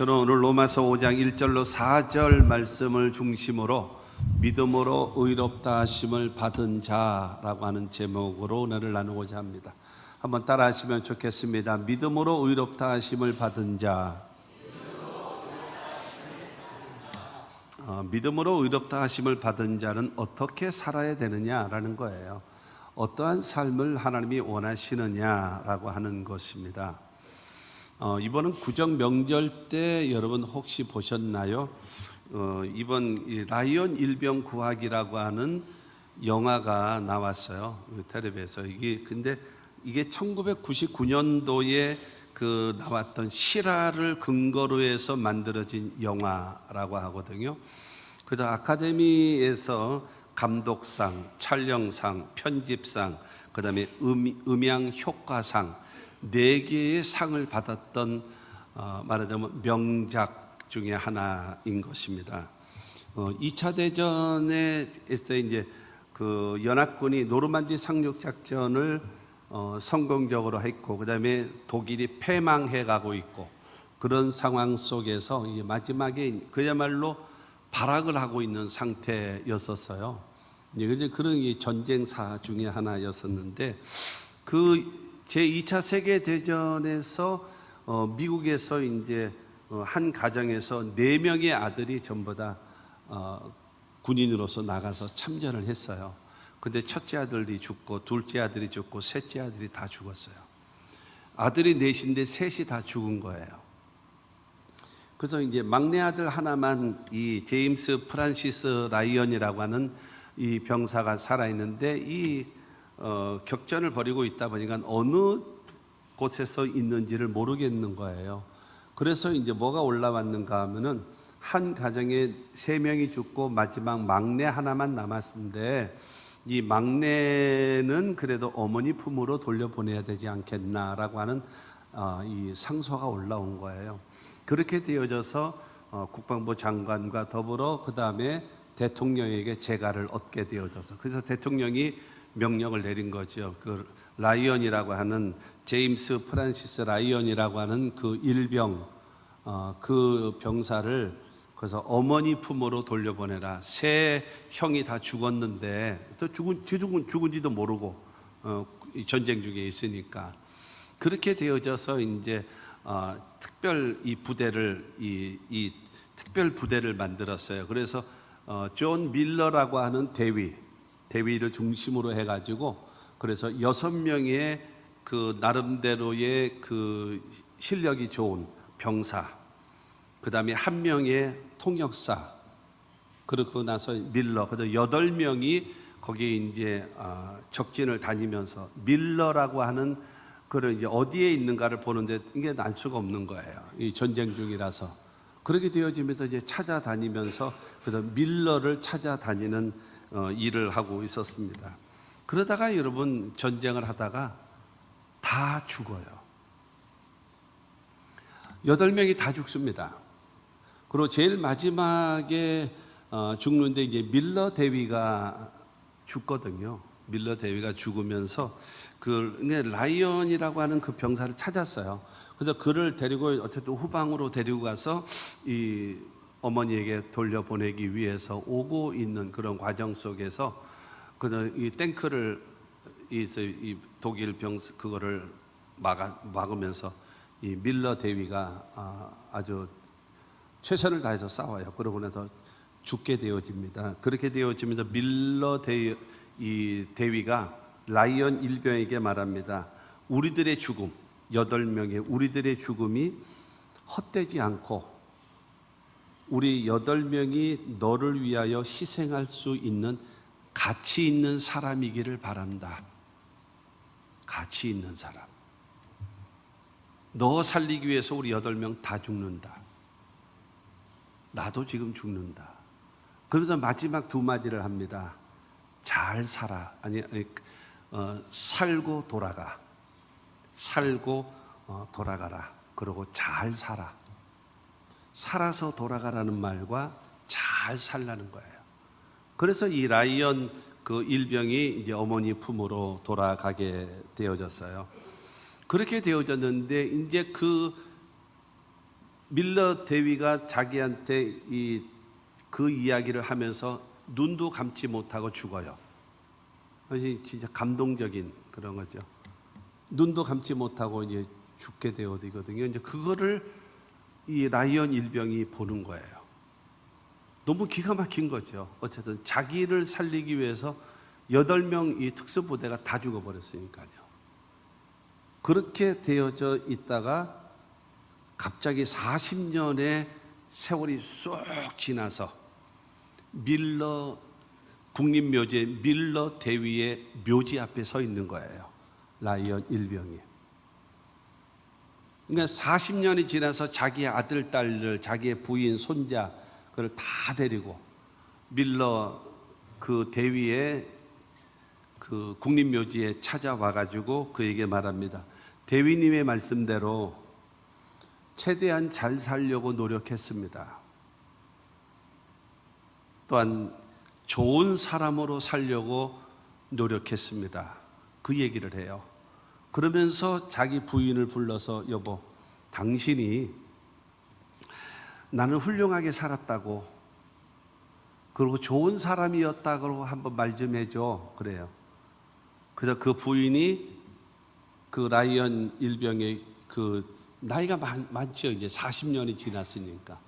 저는 오늘 로마서 5장 1절로 4절 말씀을 중심으로 믿음으로 의롭다 하심을 받은 자라고 하는 제목으로 오늘을 나누고자 합니다. 한번 따라 하시면 좋겠습니다. 믿음으로 의롭다 하심을 받은 자. 믿음으로 의롭다 하심을 받은 자는 어떻게 살아야 되느냐라는 거예요. 어떠한 삶을 하나님이 원하시느냐라고 하는 것입니다. 이번은 구정 명절 때 여러분 혹시 보셨나요? 이번 라이언 일병 구하기라고 하는 영화가 나왔어요. 텔레비에서. 근데 이게 1999년도에 나왔던 실화를 근거로 해서 만들어진 영화라고 하거든요. 그래서 아카데미에서 감독상, 촬영상, 편집상, 그다음에 음향 효과상 4개의 상을 받았던 말하자면 명작 중에 하나인 것입니다. 2차 대전에 이제 연합군이 노르만디 상륙 작전을 성공적으로 했고, 그다음에 독일이 패망해 가고 있고, 그런 상황 속에서 마지막에 그야말로 발악을 하고 있는 상태였었어요. 그런 전쟁사 중에 하나였었는데, 제2차 세계대전에서 미국에서 이제 한 가정에서 4명의 아들이 전부 다 군인으로서 나가서 참전을 했어요. 근데 첫째 아들이 죽고, 둘째 아들이 죽고, 셋째 아들이 다 죽었어요. 아들이 넷인데 셋이 다 죽은 거예요. 그래서 이제 막내 아들 하나만 이 제임스 프란시스 라이언이라고 하는 이 병사가 살아있는데, 격전을 벌이고 있다 보니까 어느 곳에서 있는지를 모르겠는 거예요. 그래서 이제 뭐가 올라왔는가 하면은 한 가정에 3명이 죽고 마지막 막내 하나만 남았는데, 이 막내는 그래도 어머니 품으로 돌려보내야 되지 않겠나라고 하는 이 상소가 올라온 거예요. 그렇게 되어져서 국방부 장관과 더불어 그 다음에 대통령에게 재가를 얻게 되어져서, 그래서 대통령이 명령을 내린 거죠. 라이언이라고 하는 제임스 프란시스 라이언이라고 하는 일병, 그 병사를 그래서 어머니 품으로 돌려보내라. 3 형이 다 죽었는데 또 죽은지도 모르고 전쟁 중에 있으니까, 그렇게 되어져서 이제 특별 부대를 만들었어요. 그래서 존 밀러라고 하는 대위를 중심으로 해가지고, 그래서 6명의 나름대로의 실력이 좋은 병사, 그 다음에 1명의 통역사, 그러고 나서 밀러, 그래서 8명이 거기에 이제 적진을 다니면서 밀러라고 하는 그런 이제 어디에 있는가를 보는데 이게 알 수가 없는 거예요. 이 전쟁 중이라서. 그렇게 되어지면서 이제 찾아다니면서 그래서 밀러를 찾아다니는 일을 하고 있었습니다. 그러다가 여러분 전쟁을 하다가 다 죽어요. 8명이 다 죽습니다. 그리고 제일 마지막에 죽는데 이제 밀러 대위가 죽거든요. 밀러 대위가 죽으면서 라이언이라고 하는 그 병사를 찾았어요. 그래서 그를 데리고 어쨌든 후방으로 데리고 가서 이 어머니에게 돌려보내기 위해서 오고 있는 그런 과정 속에서 이 탱크를 이 독일 그거를 막으면서 이 밀러 대위가 아주 최선을 다해서 싸워요. 그러고 나서 죽게 되어집니다. 그렇게 되어지면서 밀러 대위가 라이언 일병에게 말합니다. 우리들의 죽음, 8명의 우리들의 죽음이 헛되지 않고 우리 8명이 너를 위하여 희생할 수 있는 가치 있는 사람이기를 바란다. 가치 있는 사람. 너 살리기 위해서 우리 8명 다 죽는다. 나도 지금 죽는다. 그러면서 마지막 2마디를 합니다. 잘 살아. 살고 돌아가. 살고 돌아가라. 그리고 잘 살아. 살아서 돌아가라는 말과 잘 살라는 거예요. 그래서 이 라이언 일병이 이제 어머니 품으로 돌아가게 되어졌어요. 그렇게 되어졌는데 이제 밀러 대위가 자기한테 그 이야기를 하면서 눈도 감지 못하고 죽어요. 그것이 진짜 감동적인 그런 거죠. 눈도 감지 못하고 이제 죽게 되거든요. 이제 그거를 이 라이언 일병이 보는 거예요. 너무 기가 막힌 거죠. 어쨌든 자기를 살리기 위해서 8명 이 특수부대가 다 죽어버렸으니까요. 그렇게 되어져 있다가 갑자기 40년의 세월이 쏙 지나서 밀러 국립묘지 밀러 대위의 묘지 앞에 서 있는 거예요. 라이언 일병이. 그러니까 40년이 지나서 자기의 아들, 딸들, 자기의 부인, 손자 그걸 다 데리고 밀러 그 대위의 그 국립묘지에 찾아와 가지고 그에게 말합니다. 대위님의 말씀대로 최대한 잘 살려고 노력했습니다. 또한 좋은 사람으로 살려고 노력했습니다. 그 얘기를 해요. 그러면서 자기 부인을 불러서 여보, 당신이 나는 훌륭하게 살았다고 그리고 좋은 사람이었다고 한번 말 좀 해줘. 그래요. 그래서 그 부인이 그 라이언 일병의 그 나이가 많죠. 이제 40년이 지났으니까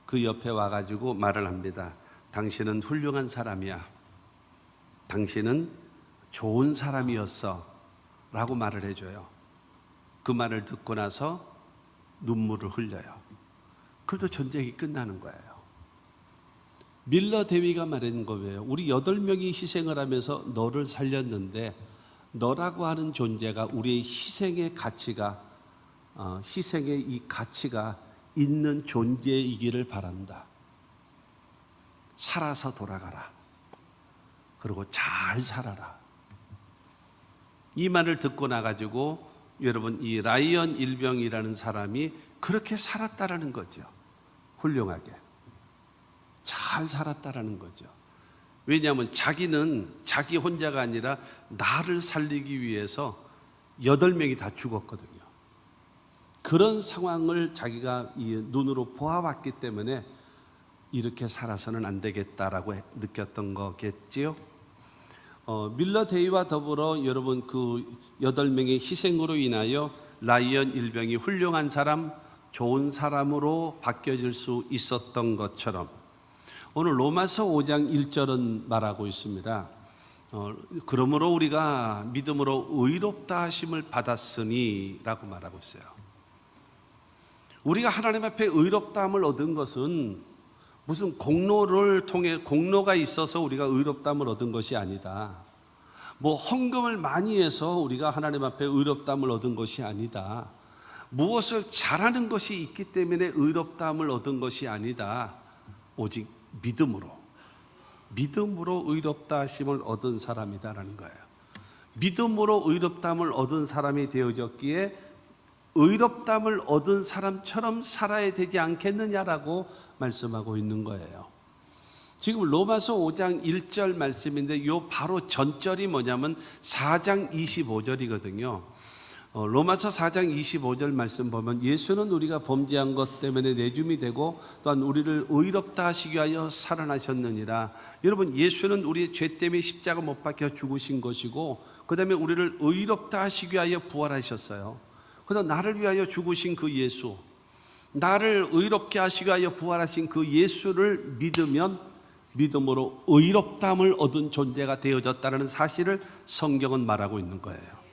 그 옆에 와가지고 말을 합니다. 당신은 훌륭한 사람이야. 당신은 좋은 사람이었어. 라고 말을 해줘요. 그 말을 듣고 나서 눈물을 흘려요. 그래도 전쟁이 끝나는 거예요. 밀러 대위가 말한 거예요. 우리 8명이 희생을 하면서 너를 살렸는데 너라고 하는 존재가 우리의 희생의 가치가 희생의 이 가치가 있는 존재이기를 바란다. 살아서 돌아가라. 그리고 잘 살아라. 이 말을 듣고 나가지고 여러분 이 라이언 일병이라는 사람이 그렇게 살았다라는 거죠. 훌륭하게 잘 살았다라는 거죠. 왜냐하면 자기는 자기 혼자가 아니라 나를 살리기 위해서 8명이 다 죽었거든요. 그런 상황을 자기가 눈으로 보아왔기 때문에 이렇게 살아서는 안 되겠다라고 느꼈던 거겠지요. 밀러 대위와 더불어 여러분 그 8명의 희생으로 인하여 라이언 일병이 훌륭한 사람, 좋은 사람으로 바뀌어질 수 있었던 것처럼 오늘 로마서 5장 1절은 말하고 있습니다. 그러므로 우리가 믿음으로 의롭다 하심을 받았으니 라고 말하고 있어요. 우리가 하나님 앞에 의롭다함을 얻은 것은 무슨 공로를 통해 공로가 있어서 우리가 의롭다함을 얻은 것이 아니다. 뭐 헌금을 많이 해서 우리가 하나님 앞에 의롭다함을 얻은 것이 아니다. 무엇을 잘하는 것이 있기 때문에 의롭다함을 얻은 것이 아니다. 오직 믿음으로 의롭다 하심을 얻은 사람이다라는 거예요. 믿음으로 의롭다함을 얻은 사람이 되어졌기에 의롭다함을 얻은 사람처럼 살아야 되지 않겠느냐라고 말씀하고 있는 거예요. 지금 로마서 5장 1절 말씀인데 요 바로 전절이 뭐냐면 4장 25절이거든요. 로마서 4장 25절 말씀 보면 예수는 우리가 범죄한 것 때문에 내줌이 되고 또한 우리를 의롭다 하시기 위하여 살아나셨느니라. 여러분 예수는 우리의 죄 때문에 십자가 못 박혀 죽으신 것이고 그 다음에 우리를 의롭다 하시기 위하여 부활하셨어요. 그래서 나를 위하여 죽으신 그 예수, 나를 의롭게 하시기 위하여 부활하신 그 예수를 믿으면 믿음으로 의롭다함을 얻은 존재가 되어졌다는 사실을 성경은 말하고 있는 거예요.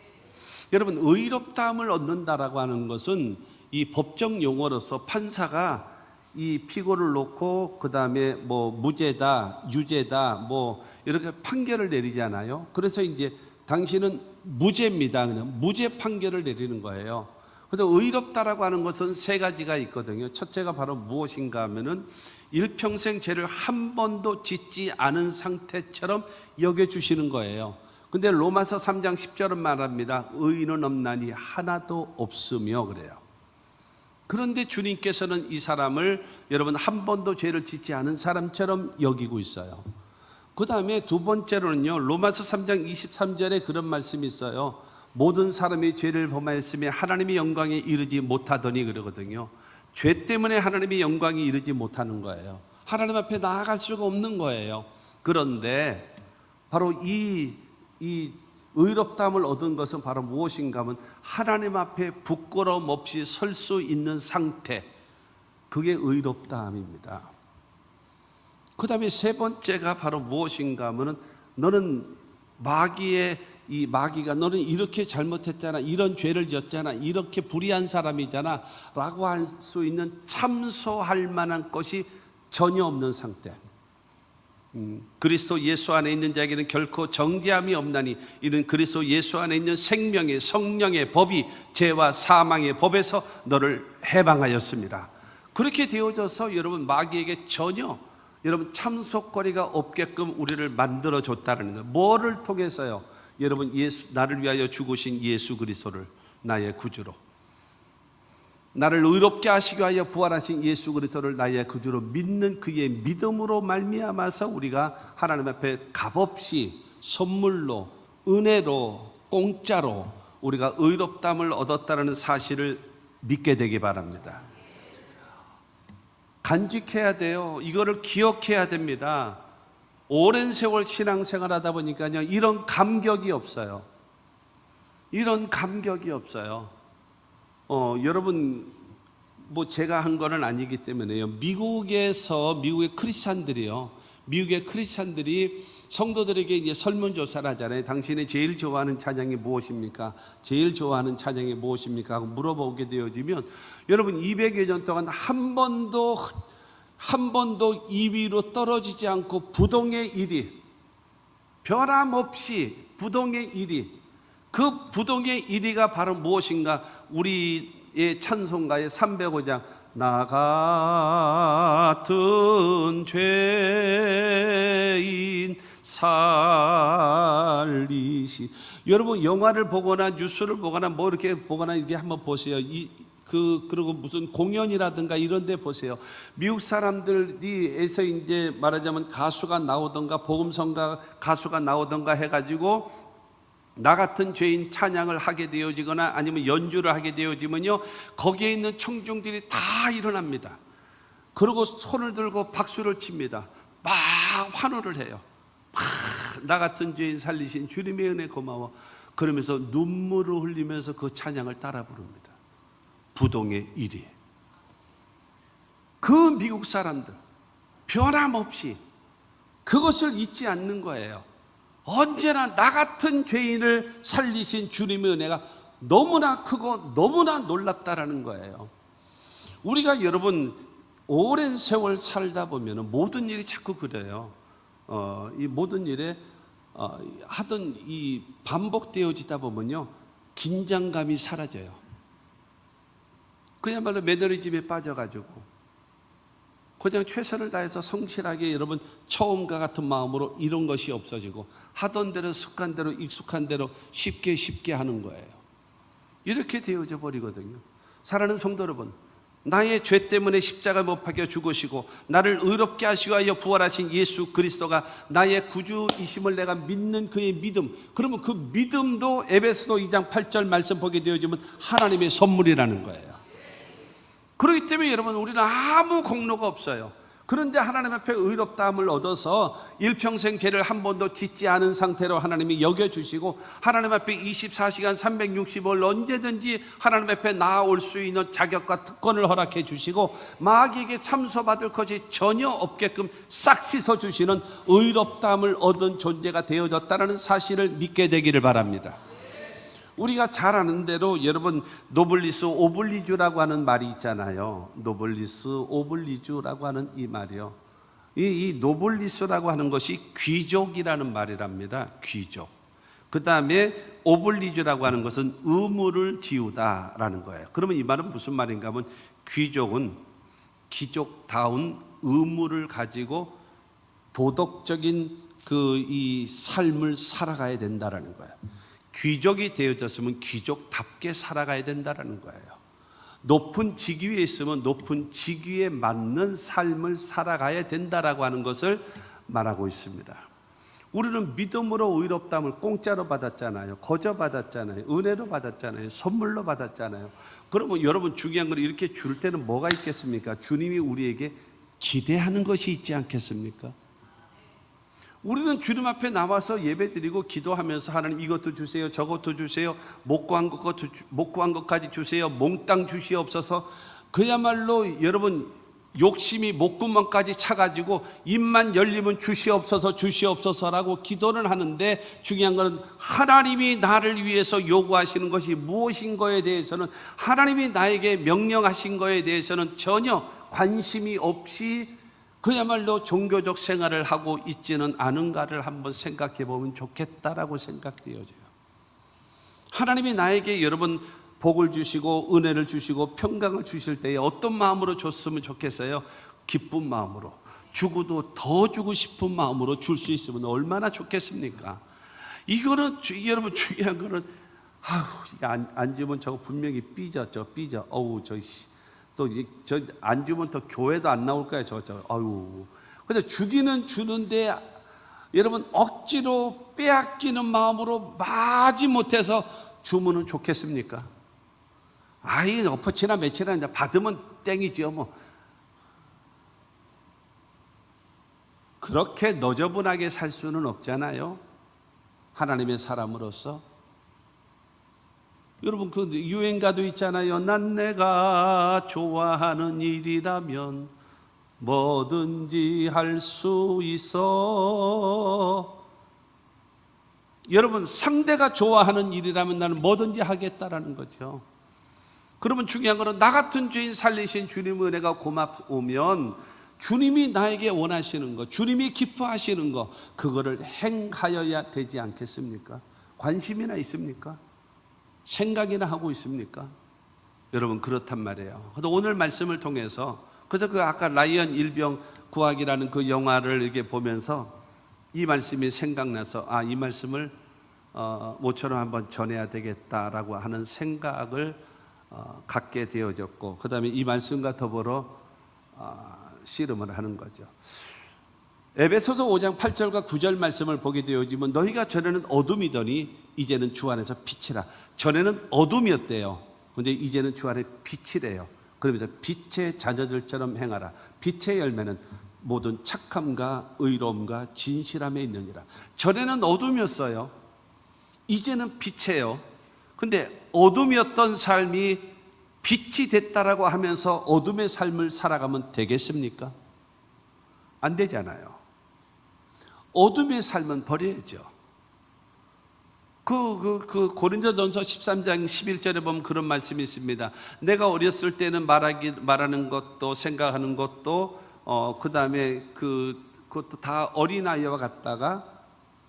여러분 의롭다함을 얻는다라고 하는 것은 이 법정 용어로서 판사가 이 피고를 놓고 그 다음에 뭐 무죄다, 유죄다 뭐 이렇게 판결을 내리잖아요. 그래서 이제 당신은 무죄입니다. 그냥 무죄 판결을 내리는 거예요. 그래서 의롭다라고 하는 것은 3가지가 있거든요. 첫째가 바로 무엇인가 하면은 일평생 죄를 한 번도 짓지 않은 상태처럼 여겨주시는 거예요. 근데 로마서 3장 10절은 말합니다. 의인은 없나니 하나도 없으며 그래요. 그런데 주님께서는 이 사람을 여러분 한 번도 죄를 짓지 않은 사람처럼 여기고 있어요. 그 다음에 두 번째로는요, 로마서 3장 23절에 그런 말씀이 있어요. 모든 사람이 죄를 범하였으며 하나님의 영광에 이르지 못하더니 그러거든요. 죄 때문에 하나님의 영광이 이르지 못하는 거예요. 하나님 앞에 나아갈 수가 없는 거예요. 그런데 바로 이 의롭다함을 얻은 것은 바로 무엇인가 하면 하나님 앞에 부끄러움 없이 설 수 있는 상태, 그게 의롭다함입니다. 그 다음에 세 번째가 바로 무엇인가 하면 너는 마귀가 너는 이렇게 잘못했잖아, 이런 죄를 졌잖아, 이렇게 불의한 사람이잖아 라고 할 수 있는 참소할 만한 것이 전혀 없는 상태. 그리스도 예수 안에 있는 자에게는 결코 정죄함이 없나니 이는 그리스도 예수 안에 있는 생명의 성령의 법이 죄와 사망의 법에서 너를 해방하였습니다. 그렇게 되어져서 여러분 마귀에게 전혀 여러분 참속거리가 없게끔 우리를 만들어줬다는 거예요. 뭐를 통해서요? 여러분 나를 위하여 죽으신 예수 그리스도를 나의 구주로, 나를 의롭게 하시기 위하여 부활하신 예수 그리스도를 나의 구주로 믿는 그의 믿음으로 말미암아서 우리가 하나님 앞에 값없이 선물로, 은혜로, 공짜로 우리가 의롭다함을 얻었다는 사실을 믿게 되기 바랍니다. 간직해야 돼요. 이거를 기억해야 됩니다. 오랜 세월 신앙생활 하다 보니까요, 이런 감격이 없어요. 이런 감격이 없어요. 여러분, 제가 한 거는 아니기 때문에요. 미국의 크리스찬들이 성도들에게 이제 설문조사를 하잖아요. 당신이 제일 좋아하는 찬양이 무엇입니까? 제일 좋아하는 찬양이 무엇입니까? 하고 물어보게 되어지면 여러분 200여 년 동안 한 번도 2위로 떨어지지 않고 부동의 1위, 변함없이 부동의 1위, 그 부동의 1위가 바로 무엇인가? 우리의 찬송가의 305장 나 같은 죄인 살리시. 여러분 영화를 보거나 뉴스를 보거나 이렇게 보거나 이렇게 한번 보세요. 그리고 무슨 공연이라든가 이런 데 보세요. 미국 사람들이에서 이제 말하자면 가수가 나오던가 복음성가 가수가 나오던가 해가지고 나 같은 죄인 찬양을 하게 되어지거나 아니면 연주를 하게 되어지면요, 거기에 있는 청중들이 다 일어납니다. 그리고 손을 들고 박수를 칩니다. 막 환호를 해요. 나 같은 죄인 살리신 주님의 은혜 고마워. 그러면서 눈물을 흘리면서 그 찬양을 따라 부릅니다. 부동의 1위. 그 미국 사람들 변함없이 그것을 잊지 않는 거예요. 언제나 나 같은 죄인을 살리신 주님의 은혜가 너무나 크고 너무나 놀랍다라는 거예요. 우리가 여러분 오랜 세월 살다 보면 모든 일이 자꾸 그래요. 이 모든 일에 하던 이 반복되어지다 보면요, 긴장감이 사라져요. 그야말로 매너리즘에 빠져가지고 그냥 최선을 다해서 성실하게 여러분 처음과 같은 마음으로 이런 것이 없어지고 하던 대로 습관대로 익숙한 대로 쉽게 하는 거예요. 이렇게 되어져 버리거든요. 사랑하는 성도 여러분, 나의 죄 때문에 십자가 못 박혀 죽으시고 나를 의롭게 하시기 위하여 부활하신 예수 그리스도가 나의 구주이심을 내가 믿는 그의 믿음, 그러면 그 믿음도 에베소서 2장 8절 말씀 보게 되어지면 하나님의 선물이라는 거예요. 그렇기 때문에 여러분 우리는 아무 공로가 없어요. 그런데 하나님 앞에 의롭다함을 얻어서 일평생 죄를 한 번도 짓지 않은 상태로 하나님이 여겨주시고 하나님 앞에 24시간 365일 언제든지 하나님 앞에 나아올 수 있는 자격과 특권을 허락해 주시고 마귀에게 참소받을 것이 전혀 없게끔 싹 씻어주시는 의롭다함을 얻은 존재가 되어졌다는 사실을 믿게 되기를 바랍니다. 우리가 잘 아는 대로 여러분 노블리스 오블리주라고 하는 말이 있잖아요. 노블리스 오블리주라고 하는 이 말이요. 이 노블리스라고 하는 것이 귀족이라는 말이랍니다. 귀족. 그 다음에 오블리주라고 하는 것은 의무를 지우다라는 거예요. 그러면 이 말은 무슨 말인가 하면 귀족은 귀족다운 의무를 가지고 도덕적인 이 삶을 살아가야 된다라는 거예요. 귀족이 되어졌으면 귀족답게 살아가야 된다는 거예요. 높은 직위에 있으면 높은 직위에 맞는 삶을 살아가야 된다라고 하는 것을 말하고 있습니다. 우리는 믿음으로 의롭다함을 공짜로 받았잖아요. 거저 받았잖아요. 은혜로 받았잖아요. 선물로 받았잖아요. 그러면 여러분 중요한 건 이렇게 줄 때는 뭐가 있겠습니까? 주님이 우리에게 기대하는 것이 있지 않겠습니까? 우리는 주님 앞에 나와서 예배드리고 기도하면서 하나님 이것도 주세요, 저것도 주세요, 못 구한 것까지 주세요, 몽땅 주시옵소서. 그야말로 여러분 욕심이 목구멍까지 차가지고 입만 열리면 주시옵소서 주시옵소서라고 기도를 하는데, 중요한 것은 하나님이 나를 위해서 요구하시는 것이 무엇인 거에 대해서는, 하나님이 나에게 명령하신 거에 대해서는 전혀 관심이 없이 그야말로 종교적 생활을 하고 있지는 않은가를 한번 생각해 보면 좋겠다라고 생각되어져요. 하나님이 나에게 여러분 복을 주시고 은혜를 주시고 평강을 주실 때에 어떤 마음으로 줬으면 좋겠어요? 기쁜 마음으로, 주고도 더 주고 싶은 마음으로 줄 수 있으면 얼마나 좋겠습니까? 이거는 여러분 중요한 거는, 안 주면 저거 분명히 삐져. 어우, 저 안 주면 또 교회도 안 나올 거야. 아유. 근데 주기는 주는데 여러분 억지로 빼앗기는 마음으로 마지 못해서 주면은 좋겠습니까? 아이 엎어치나 며칠이나 이제 받으면 땡이지요 뭐. 그렇게 너저분하게 살 수는 없잖아요, 하나님의 사람으로서. 여러분 그 유행가도 있잖아요. 난 내가 좋아하는 일이라면 뭐든지 할 수 있어. 여러분 상대가 좋아하는 일이라면 나는 뭐든지 하겠다라는 거죠. 그러면 중요한 것은 나 같은 죄인 살리신 주님의 은혜가 고맙오면 주님이 나에게 원하시는 것, 주님이 기뻐하시는 것, 그거를 행하여야 되지 않겠습니까? 관심이나 있습니까? 생각이나 하고 있습니까? 여러분 그렇단 말이에요. 그래서 오늘 말씀을 통해서, 그래서 그 아까 라이언 일병 구하기라는 그 영화를 이렇게 보면서 이 말씀이 생각나서 이 말씀을 모처럼 한번 전해야 되겠다라고 하는 생각을 갖게 되어졌고, 그 다음에 이 말씀과 더불어 씨름을 하는 거죠. 에베소서 5장 8절과 9절 말씀을 보게 되어지면 너희가 전에는 어둠이더니 이제는 주 안에서 빛이라. 전에는 어둠이었대요. 근데 이제는 주 안에 빛이래요. 그러면서 빛의 자녀들처럼 행하라. 빛의 열매는 모든 착함과 의로움과 진실함에 있느니라. 전에는 어둠이었어요. 이제는 빛이에요. 근데 어둠이었던 삶이 빛이 됐다라고 하면서 어둠의 삶을 살아가면 되겠습니까? 안 되잖아요. 어둠의 삶은 버려야죠. 고린도전서 13장 11절에 보면 그런 말씀이 있습니다. 내가 어렸을 때는 말하는 것도 생각하는 것도 그 다음에 그것도 다 어린아이와 같다가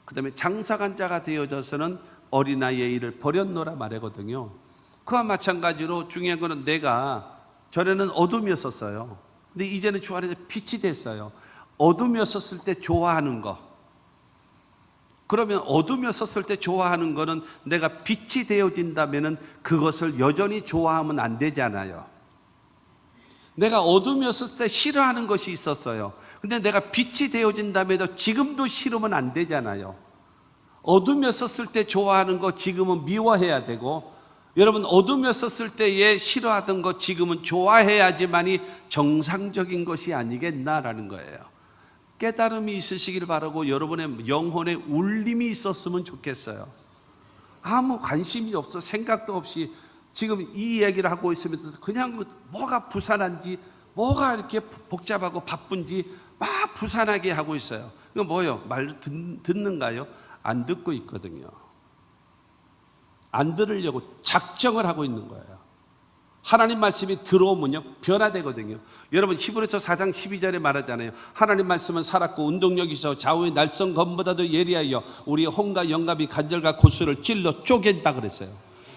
그 다음에 장사간 자가 되어져서는 어린아이의 일을 버렸노라 말하거든요. 그와 마찬가지로 중요한 것은 내가 전에는 어둠이었었어요. 근데 이제는 주 안에서 빛이 됐어요. 어둠이었을 때 좋아하는 거, 그러면 어둠이었을 때 좋아하는 거는 내가 빛이 되어진다면 그것을 여전히 좋아하면 안 되잖아요. 내가 어둠이었을 때 싫어하는 것이 있었어요. 근데 내가 빛이 되어진다면 지금도 싫으면 안 되잖아요. 어둠이었을 때 좋아하는 거 지금은 미워해야 되고, 여러분 어둠이었을 때에 싫어하던 거 지금은 좋아해야지만이 정상적인 것이 아니겠나라는 거예요. 깨달음이 있으시길 바라고 여러분의 영혼에 울림이 있었으면 좋겠어요. 아무 관심이 없어, 생각도 없이 지금 이 얘기를 하고 있으면서 그냥 뭐가 부산한지, 뭐가 이렇게 복잡하고 바쁜지 막 부산하게 하고 있어요. 이거 뭐예요? 말 듣는가요? 안 듣고 있거든요. 안 들으려고 작정을 하고 있는 거예요. 하나님 말씀이 들어오면요 변화되거든요. 여러분 히브리서 4장 12절에 말하잖아요. 하나님 말씀은 살았고 운동력이 있어 좌우의 날선 검보다도 예리하여 우리의 혼과 영갑이 간절과 골수를 찔러 쪼갠다 그랬어요.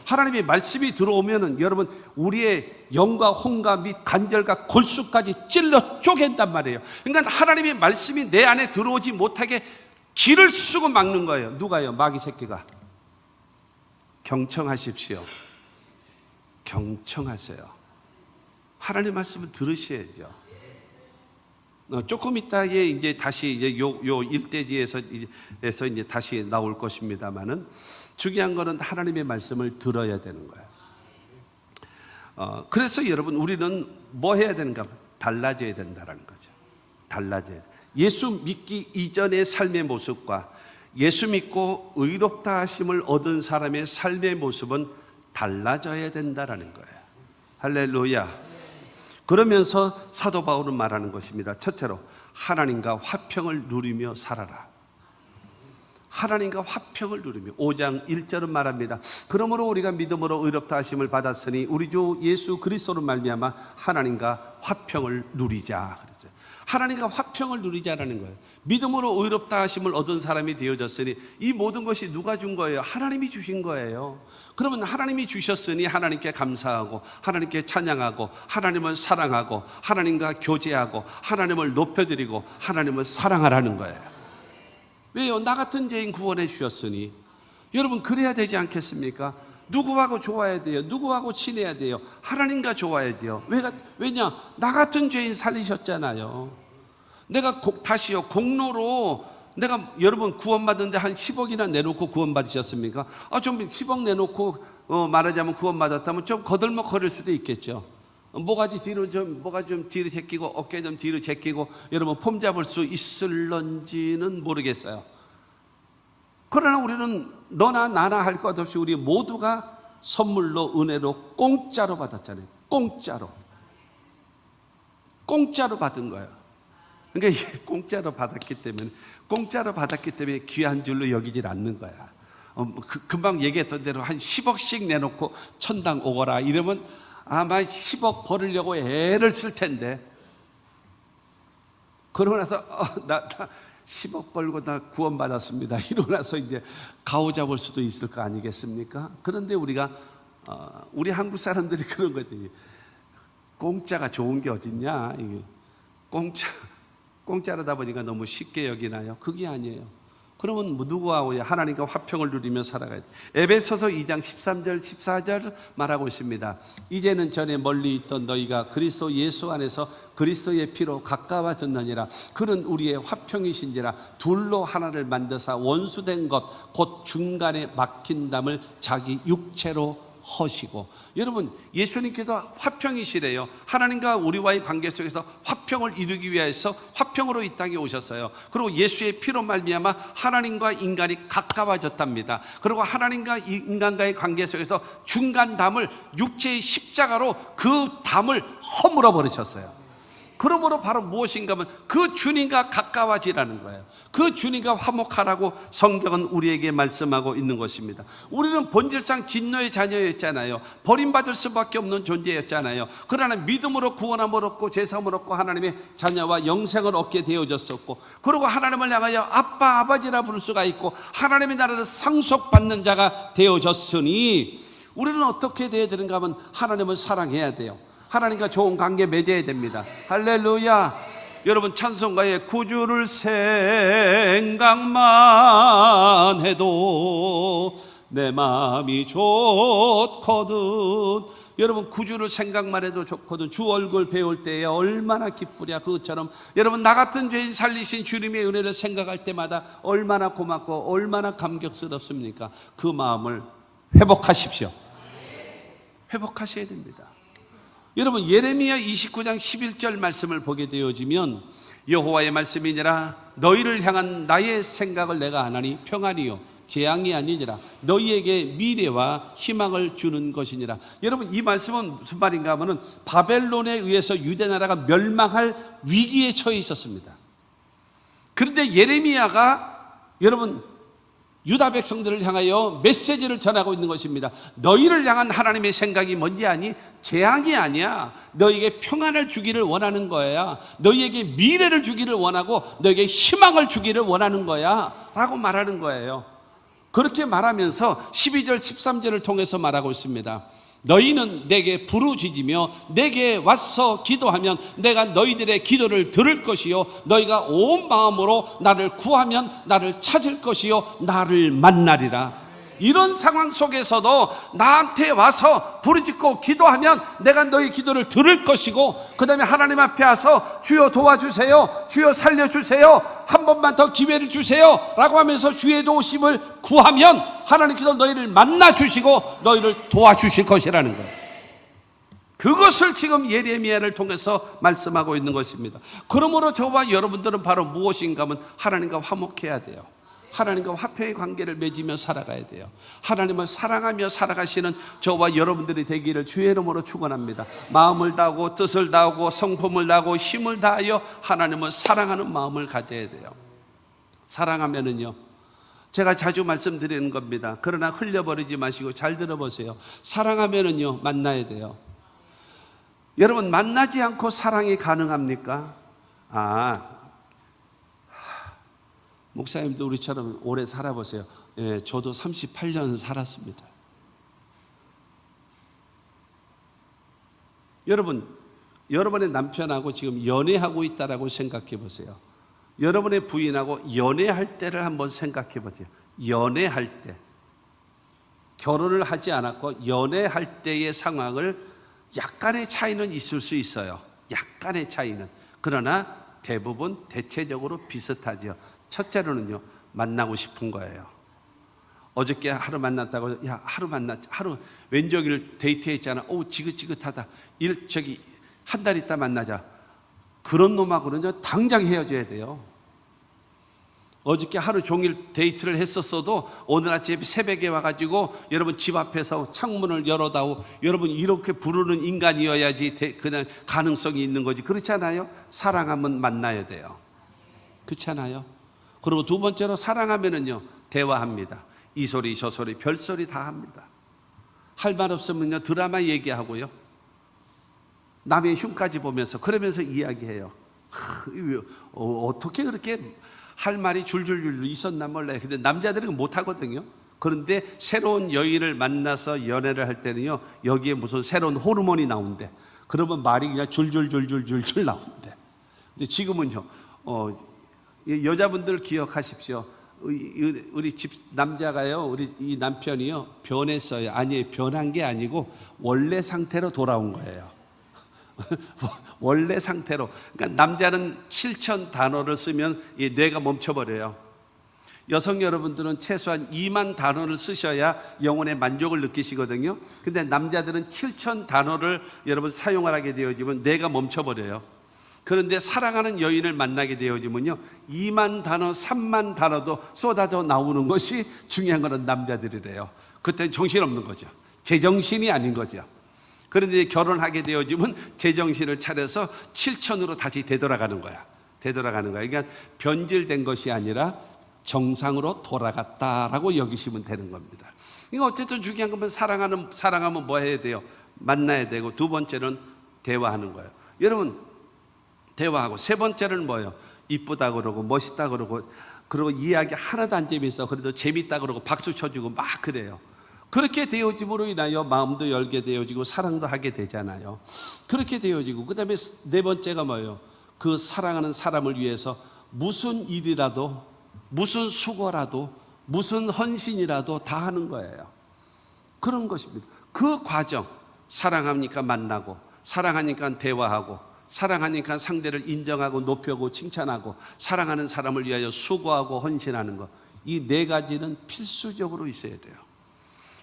하나님의 말씀이 들어오면은 여러분 우리의 영과 혼과 및 간절과 골수까지 찔러 쪼갠단 말이에요. 그러니까 하나님의 말씀이 내 안에 들어오지 못하게 길을 쓰고 막는 거예요. 누가요? 마귀 새끼가. 경청하십시오. 경청하세요. 하나님 말씀을 들으셔야죠. 조금 이따에 이제 다시 이제 요 일대지에서 이제 다시 나올 것입니다만은 중요한 거는 하나님의 말씀을 들어야 되는 거예요. 그래서 여러분 우리는 뭐 해야 되는가? 달라져야 된다라는 거죠. 달라져야 돼. 예수 믿기 이전의 삶의 모습과 예수 믿고 의롭다 하심을 얻은 사람의 삶의 모습은 달라져야 된다라는 거예요. 할렐루야. 그러면서 사도 바울은 말하는 것입니다. 첫째로 하나님과 화평을 누리며 살아라. 하나님과 화평을 누리며 5장 1절은 말합니다. 그러므로 우리가 믿음으로 의롭다 하심을 받았으니 우리 주 예수 그리스도로 말미암아 하나님과 화평을 누리자. 그랬어요. 하나님과 화평을 누리자라는 거예요. 믿음으로 의롭다 하심을 얻은 사람이 되어졌으니 이 모든 것이 누가 준 거예요? 하나님이 주신 거예요. 그러면 하나님이 주셨으니 하나님께 감사하고 하나님께 찬양하고 하나님을 사랑하고 하나님과 교제하고 하나님을 높여드리고 하나님을 사랑하라는 거예요. 왜요? 나 같은 죄인 구원해 주셨으니. 여러분 그래야 되지 않겠습니까? 누구하고 좋아야 돼요? 누구하고 친해야 돼요? 하나님과 좋아야죠. 왜냐? 나 같은 죄인 살리셨잖아요. 내가 다시요 공로로 내가 여러분 구원받는데 한 10억이나 내놓고 구원받으셨습니까? 좀 10억 내놓고 말하자면 구원받았다면 좀 거들먹거릴 수도 있겠죠. 뭐가 좀 뒤로 제끼고 어깨 좀 뒤로 제끼고 여러분 폼 잡을 수 있을런지는 모르겠어요. 그러나 우리는 너나 나나 할 것 없이 우리 모두가 선물로 은혜로 공짜로 받았잖아요. 공짜로 받은 거예요. 그러니까 공짜로 받았기 때문에 귀한 줄로 여기질 않는 거야. 금방 얘기했던 대로 한 10억씩 내놓고 천당 오거라 이러면 아마 10억 벌으려고 애를 쓸 텐데, 그러고 나서 나 10억 벌고 나 구원받았습니다 이러고 나서 이제 가오 잡을 수도 있을 거 아니겠습니까? 그런데 우리 한국 사람들이 그런 거지. 공짜가 좋은 게 어딨냐? 이게 공짜로다 보니까 너무 쉽게 여기나요? 그게 아니에요. 그러면 누구하고 하나님과 화평을 누리며 살아가야 돼. 에베소서 2장 13절 14절 말하고 있습니다. 이제는 전에 멀리 있던 너희가 그리스도 예수 안에서 그리스도의 피로 가까워졌느니라. 그는 우리의 화평이신지라. 둘로 하나를 만드사 원수된 것 곧 중간에 막힌 담을 자기 육체로 허시고. 여러분 예수님께서 화평이시래요. 하나님과 우리와의 관계 속에서 화평을 이루기 위해서 화평으로 이 땅에 오셨어요. 그리고 예수의 피로 말미암아 하나님과 인간이 가까워졌답니다. 그리고 하나님과 인간과의 관계 속에서 중간 담을 육체의 십자가로 그 담을 허물어 버리셨어요. 그러므로 바로 무엇인가 하면 그 주님과 가까워지라는 거예요. 그 주님과 화목하라고 성경은 우리에게 말씀하고 있는 것입니다. 우리는 본질상 진노의 자녀였잖아요. 버림받을 수밖에 없는 존재였잖아요. 그러나 믿음으로 구원함을 얻고 제사함을 얻고 하나님의 자녀와 영생을 얻게 되어졌었고, 그리고 하나님을 향하여 아빠 아버지라 부를 수가 있고 하나님의 나라를 상속받는 자가 되어졌으니 우리는 어떻게 되어야 되는가 하면 하나님을 사랑해야 돼요. 하나님과 좋은 관계 맺어야 됩니다. 할렐루야. 여러분 찬송가에 구주를 생각만 해도 내 마음이 좋거든. 여러분 구주를 생각만 해도 좋거든. 주 얼굴 배울 때에 얼마나 기쁘랴. 그것처럼 여러분 나 같은 죄인 살리신 주님의 은혜를 생각할 때마다 얼마나 고맙고 얼마나 감격스럽습니까? 그 마음을 회복하십시오. 회복하셔야 됩니다. 여러분 예레미야 29장 11절 말씀을 보게 되어지면 여호와의 말씀이니라. 너희를 향한 나의 생각을 내가 하나니 평안이요 재앙이 아니니라. 너희에게 미래와 희망을 주는 것이니라. 여러분 이 말씀은 무슨 말인가 하면 바벨론에 의해서 유대나라가 멸망할 위기에 처해 있었습니다. 그런데 예레미야가 여러분 유다 백성들을 향하여 메시지를 전하고 있는 것입니다. 너희를 향한 하나님의 생각이 뭔지 아니? 재앙이 아니야. 너희에게 평안을 주기를 원하는 거야. 너희에게 미래를 주기를 원하고 너희에게 희망을 주기를 원하는 거야 라고 말하는 거예요. 그렇게 말하면서 12절 13절을 통해서 말하고 있습니다. 너희는 내게 부르짖으며 내게 와서 기도하면 내가 너희들의 기도를 들을 것이요 너희가 온 마음으로 나를 구하면 나를 찾을 것이요 나를 만나리라. 이런 상황 속에서도 나한테 와서 부르짖고 기도하면 내가 너희 기도를 들을 것이고, 그 다음에 하나님 앞에 와서 주여 도와주세요, 주여 살려주세요, 한 번만 더 기회를 주세요 라고 하면서 주의 도우심을 구하면 하나님께서 너희를 만나주시고 너희를 도와주실 것이라는 거예요. 그것을 지금 예레미야를 통해서 말씀하고 있는 것입니다. 그러므로 저와 여러분들은 바로 무엇인가 하면 하나님과 화목해야 돼요. 하나님과 화평의 관계를 맺으며 살아가야 돼요. 하나님을 사랑하며 살아가시는 저와 여러분들이 되기를 주의 이름으로 축원합니다. 마음을 다하고 뜻을 다하고 성품을 다하고 힘을 다하여 하나님을 사랑하는 마음을 가져야 돼요. 사랑하면은요, 제가 자주 말씀드리는 겁니다. 그러나 흘려버리지 마시고 잘 들어보세요. 사랑하면은요, 만나야 돼요. 여러분, 만나지 않고 사랑이 가능합니까? 목사님도 우리처럼 오래 살아보세요. 예, 저도 38년 살았습니다. 여러분, 여러분의 남편하고 지금 연애하고 있다라고 생각해 보세요. 여러분의 부인하고 연애할 때를 한번 생각해 보세요. 연애할 때, 결혼을 하지 않았고 연애할 때의 상황을 약간의 차이는 있을 수 있어요. 약간의 차이는. 그러나 대부분 대체적으로 비슷하죠. 첫째로는요, 만나고 싶은 거예요. 어저께 하루 만났다고, 야, 하루 왼쪽일 데이트했잖아. 오, 지긋지긋하다. 저기 한 달 있다 만나자. 그런 놈하고는요, 당장 헤어져야 돼요. 어저께 하루 종일 데이트를 했었어도 오늘 아침 새벽에 와가지고 여러분 집 앞에서 창문을 열어다오. 여러분 이렇게 부르는 인간이어야지 그냥 가능성이 있는 거지. 그렇지 않아요? 사랑하면 만나야 돼요. 그렇지 않아요? 그리고 두 번째로 사랑하면은요, 대화합니다. 이 소리 저 소리 별소리 다 합니다. 할 말 없으면요, 드라마 얘기하고요, 남의 흉까지 보면서 그러면서 이야기해요. 어떻게 그렇게 할 말이 줄줄줄 있었나 몰라요. 근데 남자들은 못하거든요. 그런데 새로운 여인을 만나서 연애를 할 때는요, 여기에 무슨 새로운 호르몬이 나온대. 그러면 말이 그냥 줄줄줄줄줄줄 나온대. 근데 지금은요, 여자분들 기억하십시오. 우리 집 남자가요, 우리 이 남편이요, 변했어요. 아니, 변한 게 아니고 원래 상태로 돌아온 거예요. 원래 상태로. 그러니까 남자는 7,000 단어를 쓰면 뇌가 멈춰버려요. 여성 여러분들은 최소한 2만 단어를 쓰셔야 영혼의 만족을 느끼시거든요. 근데 남자들은 7,000 단어를 여러분 사용을 하게 되어지면 뇌가 멈춰버려요. 그런데 사랑하는 여인을 만나게 되어지면요, 2만 단어, 3만 단어도 쏟아져 나오는 것이 중요한 거는 남자들이래요. 그때는 정신없는 거죠. 제정신이 아닌 거죠. 그런데 결혼하게 되어지면 제정신을 차려서 7천으로 다시 되돌아가는 거야. 그러니까 변질된 것이 아니라 정상으로 돌아갔다라고 여기시면 되는 겁니다. 이거 어쨌든 중요한 건 사랑하면 뭐 해야 돼요? 만나야 되고, 두 번째는 대화하는 거예요. 여러분, 대화하고, 세 번째는 뭐예요? 이쁘다 그러고 멋있다 그러고 이야기 하나도 안 재밌어. 그래도 재밌다 그러고 박수 쳐주고 막 그래요. 그렇게 되어짐으로 인하여 마음도 열게 되어지고 사랑도 하게 되잖아요. 그렇게 되어지고, 그 다음에 네 번째가 뭐예요? 그 사랑하는 사람을 위해서 무슨 일이라도, 무슨 수고라도, 무슨 헌신이라도 다 하는 거예요. 그런 것입니다. 그 과정, 사랑하니까 만나고, 사랑하니까 대화하고, 사랑하니까 상대를 인정하고 높여고 칭찬하고, 사랑하는 사람을 위하여 수고하고 헌신하는 것, 이 네 가지는 필수적으로 있어야 돼요.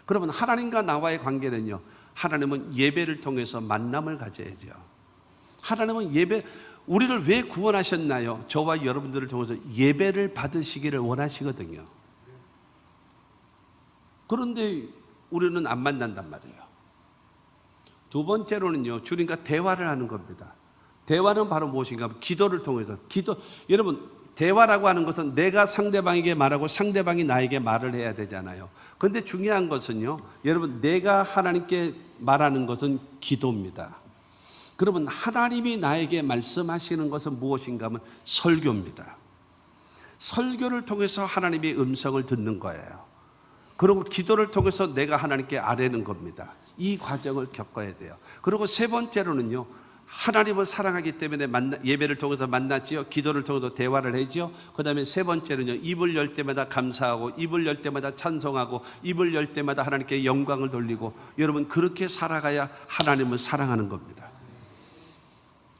그러면 하나님과 나와의 관계는요, 하나님은 예배를 통해서 만남을 가져야죠. 하나님은 우리를 왜 구원하셨나요? 저와 여러분들을 통해서 예배를 받으시기를 원하시거든요. 그런데 우리는 안 만난단 말이에요. 두 번째로는요, 주님과 대화를 하는 겁니다. 대화는 바로 무엇인가 하면 기도를 통해서. 여러분, 대화라고 하는 것은 내가 상대방에게 말하고 상대방이 나에게 말을 해야 되잖아요. 그런데 중요한 것은요, 여러분, 내가 하나님께 말하는 것은 기도입니다. 그러면 하나님이 나에게 말씀하시는 것은 무엇인가 하면 설교입니다. 설교를 통해서 하나님의 음성을 듣는 거예요. 그리고 기도를 통해서 내가 하나님께 아뢰는 겁니다. 이 과정을 겪어야 돼요. 그리고 세 번째로는요, 하나님을 사랑하기 때문에 예배를 통해서 만났지요. 기도를 통해서 대화를 하죠. 그 다음에 세 번째는요, 입을 열 때마다 감사하고, 입을 열 때마다 찬송하고, 입을 열 때마다 하나님께 영광을 돌리고. 여러분, 그렇게 살아가야 하나님을 사랑하는 겁니다.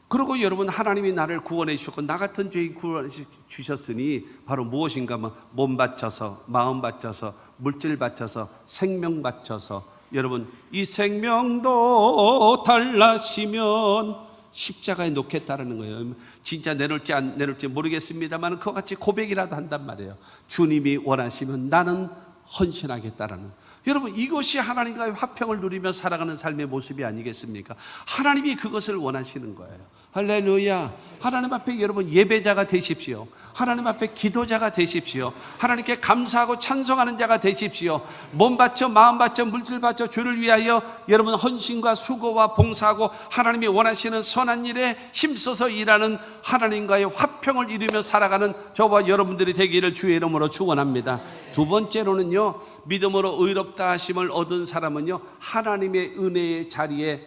그리고 여러분, 하나님이 나를 구원해 주셨고 나 같은 죄인 구원해 주셨으니 바로 무엇인가 하면 몸 바쳐서, 마음 바쳐서, 물질 바쳐서, 생명 바쳐서, 여러분, 이 생명도 달라시면 십자가에 놓겠다라는 거예요. 진짜 내놓을지 안 내놓을지 모르겠습니다만 그와 같이 고백이라도 한단 말이에요. 주님이 원하시면 나는 헌신하겠다라는. 여러분, 이것이 하나님과의 화평을 누리며 살아가는 삶의 모습이 아니겠습니까? 하나님이 그것을 원하시는 거예요. 할렐루야. 하나님 앞에 여러분 예배자가 되십시오. 하나님 앞에 기도자가 되십시오. 하나님께 감사하고 찬송하는 자가 되십시오. 몸 바쳐, 마음 바쳐, 물질 바쳐 주를 위하여 여러분 헌신과 수고와 봉사하고 하나님이 원하시는 선한 일에 힘써서 일하는, 하나님과의 화평을 이루며 살아가는 저와 여러분들이 되기를 주의 이름으로 축원합니다. 두 번째로는요, 믿음으로 의롭다 하심을 얻은 사람은요, 하나님의 은혜의 자리에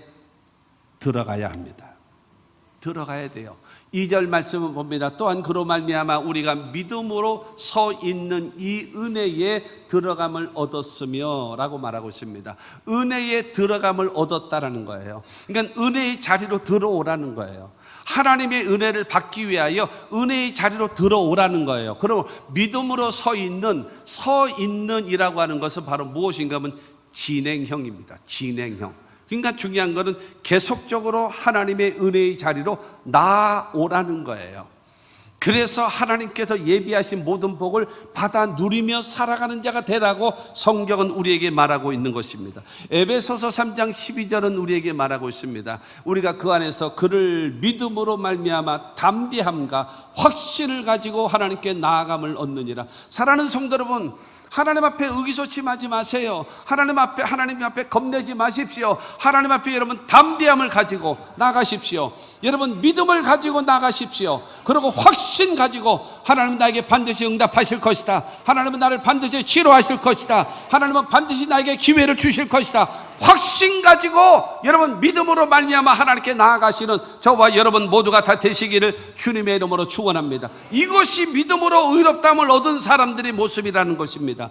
들어가야 합니다. 들어가야 돼요. 2절 말씀을 봅니다. 또한 그로 말미암아 우리가 믿음으로 서 있는 이 은혜에 들어감을 얻었으며 라고 말하고 있습니다. 은혜에 들어감을 얻었다라는 거예요. 그러니까 은혜의 자리로 들어오라는 거예요. 하나님의 은혜를 받기 위하여 은혜의 자리로 들어오라는 거예요. 그럼 믿음으로 서 있는이라고 하는 것은 바로 무엇인가 하면 진행형입니다. 진행형. 그러니까 중요한 것은 계속적으로 하나님의 은혜의 자리로 나아오라는 거예요. 그래서 하나님께서 예비하신 모든 복을 받아 누리며 살아가는 자가 되라고 성경은 우리에게 말하고 있는 것입니다. 에베소서 3장 12절은 우리에게 말하고 있습니다. 우리가 그 안에서 그를 믿음으로 말미암아 담대함과 확신을 가지고 하나님께 나아감을 얻느니라. 사랑하는 성도 여러분, 하나님 앞에 의기소침하지 마세요. 하나님 앞에 겁내지 마십시오. 하나님 앞에 여러분 담대함을 가지고 나가십시오. 여러분 믿음을 가지고 나가십시오. 그리고 확신 가지고 하나님은 나에게 반드시 응답하실 것이다. 하나님은 나를 반드시 치료하실 것이다. 하나님은 반드시 나에게 기회를 주실 것이다. 확신 가지고 여러분 믿음으로 말미암아 하나님께 나아가시는 저와 여러분 모두가 다 되시기를 주님의 이름으로 축원합니다. 이것이 믿음으로 의롭다함을 얻은 사람들의 모습이라는 것입니다.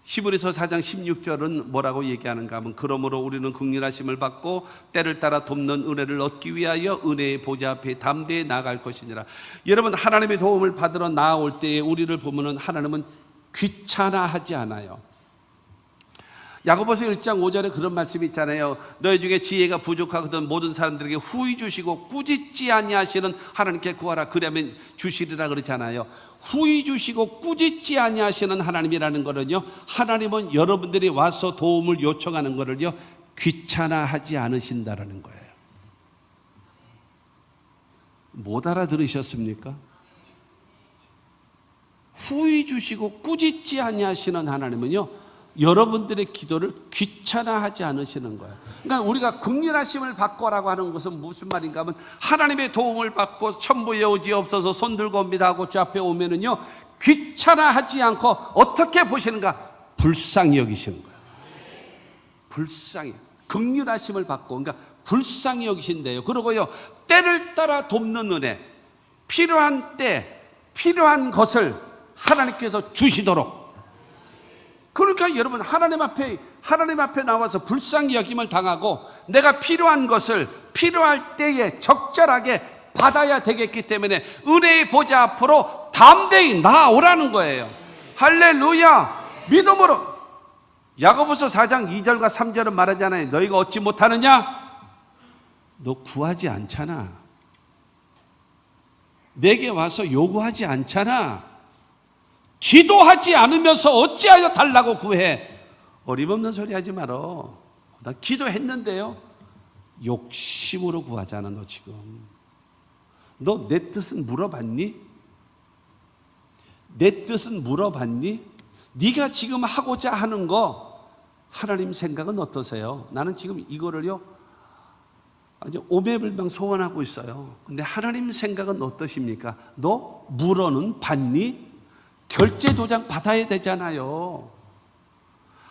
히브리서 4장 16절은 뭐라고 얘기하는가 하면, 그러므로 우리는 긍휼하심을 받고 때를 따라 돕는 은혜를 얻기 위하여 은혜의 보좌 앞에 담대히 나아갈 것이니라. 여러분, 하나님의 도움을 받으러 나아올 때에 우리를 보면은 하나님은 귀찮아하지 않아요. 야고보서 1장 5절에 그런 말씀이 있잖아요. 너희 중에 지혜가 부족하거든 모든 사람들에게 후히 주시고 꾸짖지 아니하시는 하나님께 구하라 그러면 주시리라 그러잖아요. 후히 주시고 꾸짖지 아니하시는 하나님이라는 거는요, 하나님은 여러분들이 와서 도움을 요청하는 거를요 귀찮아하지 않으신다라는 거예요. 못 알아들으셨습니까? 후히 주시고 꾸짖지 아니하시는 하나님은요 여러분들의 기도를 귀찮아하지 않으시는 거예요. 그러니까 우리가 긍휼하심을 받고라고 하는 것은 무슨 말인가 하면, 하나님의 도움을 받고 천부에 오지옵소서 손 들고 옵니다 하고 주 앞에 오면은요 귀찮아하지 않고 어떻게 보시는가? 불쌍히 여기시는 거예요. 불쌍히, 긍휼하심을 받고, 그러니까 불쌍히 여기신대요. 그리고요 때를 따라 돕는 은혜, 필요한 때 필요한 것을 하나님께서 주시도록. 그러니까 여러분 하나님 앞에 나와서 불쌍히 여김을 당하고 내가 필요한 것을 필요할 때에 적절하게 받아야 되겠기 때문에 은혜의 보좌 앞으로 담대히 나아오라는 거예요. 할렐루야. 믿음으로. 야고보서 4장 2절과 3절은 말하잖아요. 너희가 얻지 못하느냐? 너 구하지 않잖아. 내게 와서 요구하지 않잖아. 기도하지 않으면서 어찌하여 달라고 구해? 어림없는 소리 하지 말어. 나 기도했는데요. 욕심으로 구하잖아. 너 지금. 너 내 뜻은 물어봤니? 내 뜻은 물어봤니? 네가 지금 하고자 하는 거 하나님 생각은 어떠세요? 나는 지금 이거를요 아주 오매불망 소원하고 있어요. 근데 하나님 생각은 어떠십니까? 너 물어는 받니? 결제 도장 받아야 되잖아요.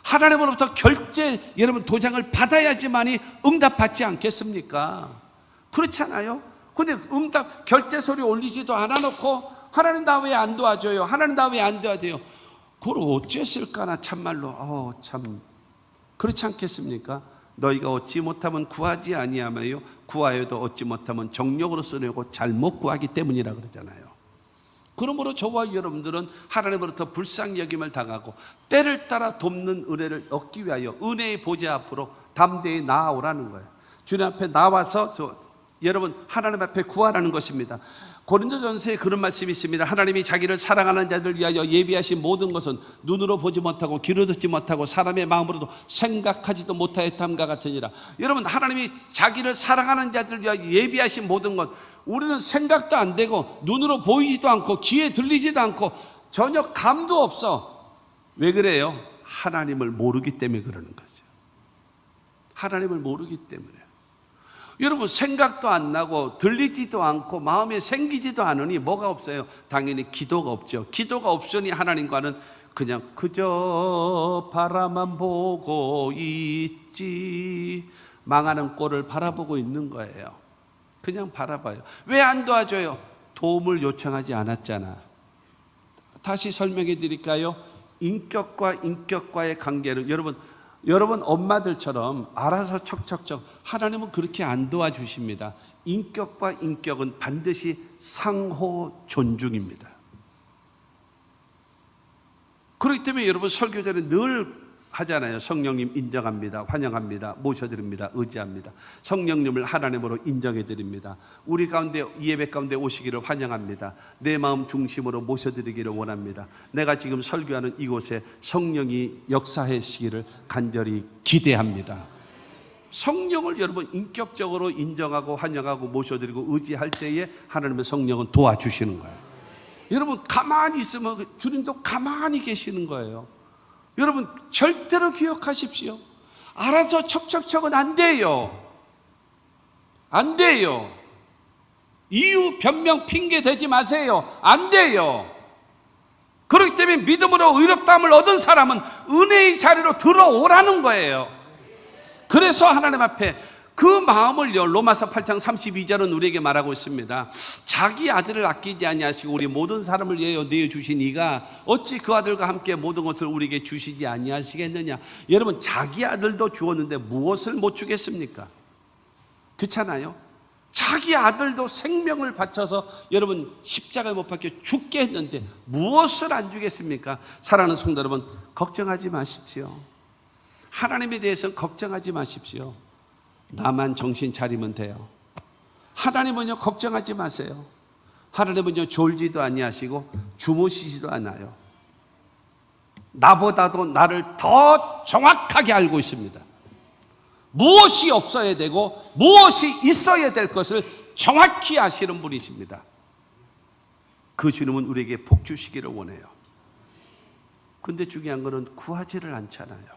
하나님으로부터 결제 여러분 도장을 받아야지만이 응답받지 않겠습니까? 그렇잖아요. 근데 응답 결제 소리 올리지도 않아놓고 하나님 나 왜 안 도와줘요? 하나님 나 왜 안 도와줘요? 그걸 어찌했을까나 참말로 참 그렇지 않겠습니까? 너희가 얻지 못하면 구하지 아니하며요 구하여도 얻지 못하면 정욕으로 쓰려고 잘못 구하기 때문이라 그러잖아요. 그러므로 저와 여러분들은 하나님으로부터 불쌍여김을 당하고 때를 따라 돕는 은혜를 얻기 위하여 은혜의 보좌 앞으로 담대히 나아오라는 거예요. 주님 앞에 나와서 여러분 하나님 앞에 구하라는 것입니다. 고린도전서에 그런 말씀이 있습니다. 하나님이 자기를 사랑하는 자들 위하여 예비하신 모든 것은 눈으로 보지 못하고 귀로 듣지 못하고 사람의 마음으로도 생각하지도 못하였담과 같으니라. 여러분 하나님이 자기를 사랑하는 자들 위하여 예비하신 모든 것, 우리는 생각도 안 되고 눈으로 보이지도 않고 귀에 들리지도 않고 전혀 감도 없어. 왜 그래요? 하나님을 모르기 때문에 그러는 거죠. 하나님을 모르기 때문에. 여러분 생각도 안 나고 들리지도 않고 마음에 생기지도 않으니 뭐가 없어요? 당연히 기도가 없죠. 기도가 없으니 하나님과는 그냥 그저 바라만 보고 있지, 망하는 꼴을 바라보고 있는 거예요. 그냥 바라봐요. 왜 안 도와줘요? 도움을 요청하지 않았잖아. 다시 설명해 드릴까요? 인격과 인격과의 관계는 여러분 엄마들처럼 알아서 척척척, 하나님은 그렇게 안 도와주십니다. 인격과 인격은 반드시 상호 존중입니다. 그렇기 때문에 여러분 설교자는 늘 하잖아요. 성령님 인정합니다, 환영합니다, 모셔드립니다, 의지합니다. 성령님을 하나님으로 인정해드립니다. 우리 가운데 예배 가운데 오시기를 환영합니다. 내 마음 중심으로 모셔드리기를 원합니다. 내가 지금 설교하는 이곳에 성령이 역사하시기를 간절히 기대합니다. 성령을 여러분 인격적으로 인정하고 환영하고 모셔드리고 의지할 때에 하나님의 성령은 도와주시는 거예요. 여러분 가만히 있으면 주님도 가만히 계시는 거예요. 여러분 절대로 기억하십시오. 알아서 척척척은 안 돼요. 안 돼요. 이유 변명 핑계 대지 마세요. 안 돼요. 그렇기 때문에 믿음으로 의롭다함을 얻은 사람은 은혜의 자리로 들어오라는 거예요. 그래서 하나님 앞에 그 마음을요, 로마서 8장 32절은 우리에게 말하고 있습니다. 자기 아들을 아끼지 아니하시고 우리 모든 사람을 위하여 내어주신 이가 어찌 그 아들과 함께 모든 것을 우리에게 주시지 아니하시겠느냐. 여러분 자기 아들도 주었는데 무엇을 못 주겠습니까? 그렇잖아요. 자기 아들도 생명을 바쳐서 여러분 십자가에 못 박혀 죽게 했는데 무엇을 안 주겠습니까? 사랑하는 성도 여러분, 걱정하지 마십시오. 하나님에 대해서는 걱정하지 마십시오. 나만 정신 차리면 돼요. 하나님은요 걱정하지 마세요. 하나님은요 졸지도 아니하시고 주무시지도 않아요. 나보다도 나를 더 정확하게 알고 있습니다. 무엇이 없어야 되고 무엇이 있어야 될 것을 정확히 아시는 분이십니다. 그 주님은 우리에게 복 주시기를 원해요. 근데 중요한 것은 구하지를 않잖아요.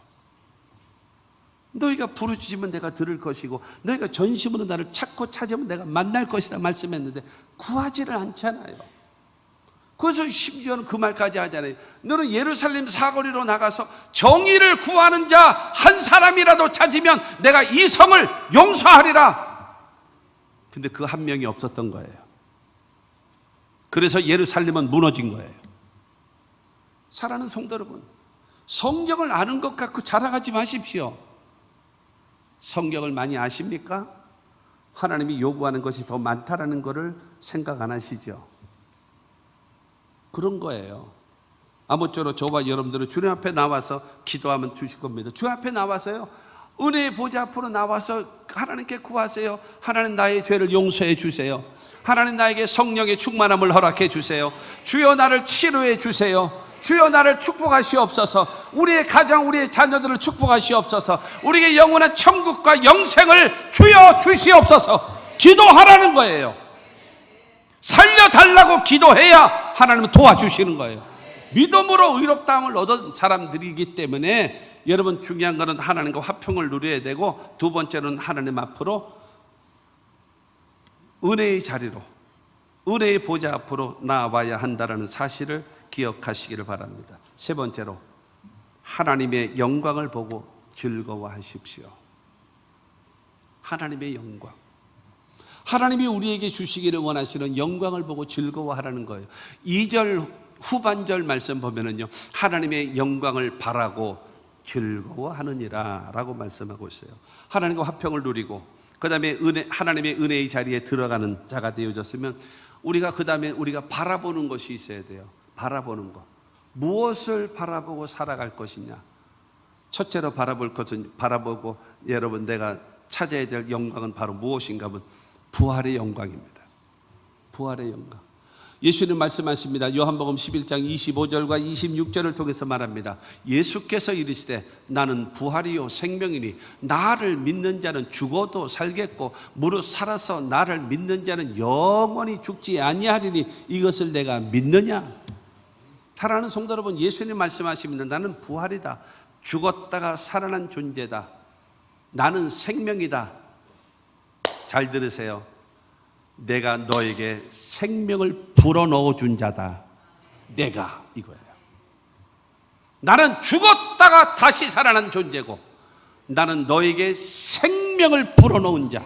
너희가 부르짖으면 내가 들을 것이고 너희가 전심으로 나를 찾고 찾으면 내가 만날 것이다 말씀했는데 구하지를 않잖아요. 그래서 심지어는 그 말까지 하잖아요. 너는 예루살렘 사거리로 나가서 정의를 구하는 자 한 사람이라도 찾으면 내가 이 성을 용서하리라. 근데 그 한 명이 없었던 거예요. 그래서 예루살렘은 무너진 거예요. 사랑하는 성도 여러분, 성경을 아는 것 갖고 자랑하지 마십시오. 성경을 많이 아십니까? 하나님이 요구하는 것이 더 많다라는 것을 생각 안 하시죠? 그런 거예요. 아무쪼록 저와 여러분들은 주님 앞에 나와서 기도하면 주실 겁니다. 주님 앞에 나와서요, 은혜의 보좌 앞으로 나와서 하나님께 구하세요. 하나님 나의 죄를 용서해 주세요. 하나님 나에게 성령의 충만함을 허락해 주세요. 주여 나를 치료해 주세요. 주여 나를 축복하시옵소서. 우리의 가정, 우리의 자녀들을 축복하시옵소서. 우리에게 영원한 천국과 영생을 주여 주시옵소서. 기도하라는 거예요. 살려달라고 기도해야 하나님은 도와주시는 거예요. 믿음으로 의롭다함을 얻은 사람들이기 때문에 여러분 중요한 것은 하나님과 화평을 누려야 되고, 두 번째는 하나님 앞으로 은혜의 자리로, 은혜의 보좌 앞으로 나와야 한다는 사실을 기억하시기를 바랍니다. 세 번째로 하나님의 영광을 보고 즐거워하십시오. 하나님의 영광. 하나님이 우리에게 주시기를 원하시는 영광을 보고 즐거워하라는 거예요. 2절 후반절 말씀 보면은요, 하나님의 영광을 바라고 즐거워하느니라 라고 말씀하고 있어요. 하나님과 화평을 누리고 그 다음에 하나님의 은혜의 자리에 들어가는 자가 되어졌으면 우리가 그 다음에 우리가 바라보는 것이 있어야 돼요. 바라보는 것. 무엇을 바라보고 살아갈 것이냐. 첫째로 바라볼 것은, 바라보고 여러분 내가 찾아야 될 영광은 바로 무엇인가 하면 부활의 영광입니다. 부활의 영광. 예수님 말씀하십니다. 요한복음 11장 25절과 26절을 통해서 말합니다. 예수께서 이르시되 나는 부활이요 생명이니 나를 믿는 자는 죽어도 살겠고 무릇 살아서 나를 믿는 자는 영원히 죽지 아니하리니 이것을 내가 믿느냐. 사랑하는 성도 여러분, 예수님 말씀하십니다. 나는 부활이다. 죽었다가 살아난 존재다. 나는 생명이다. 잘 들으세요. 내가 너에게 생명을 불어넣어 준 자다. 내가 이거예요. 나는 죽었다가 다시 살아난 존재고 나는 너에게 생명을 불어넣은 자,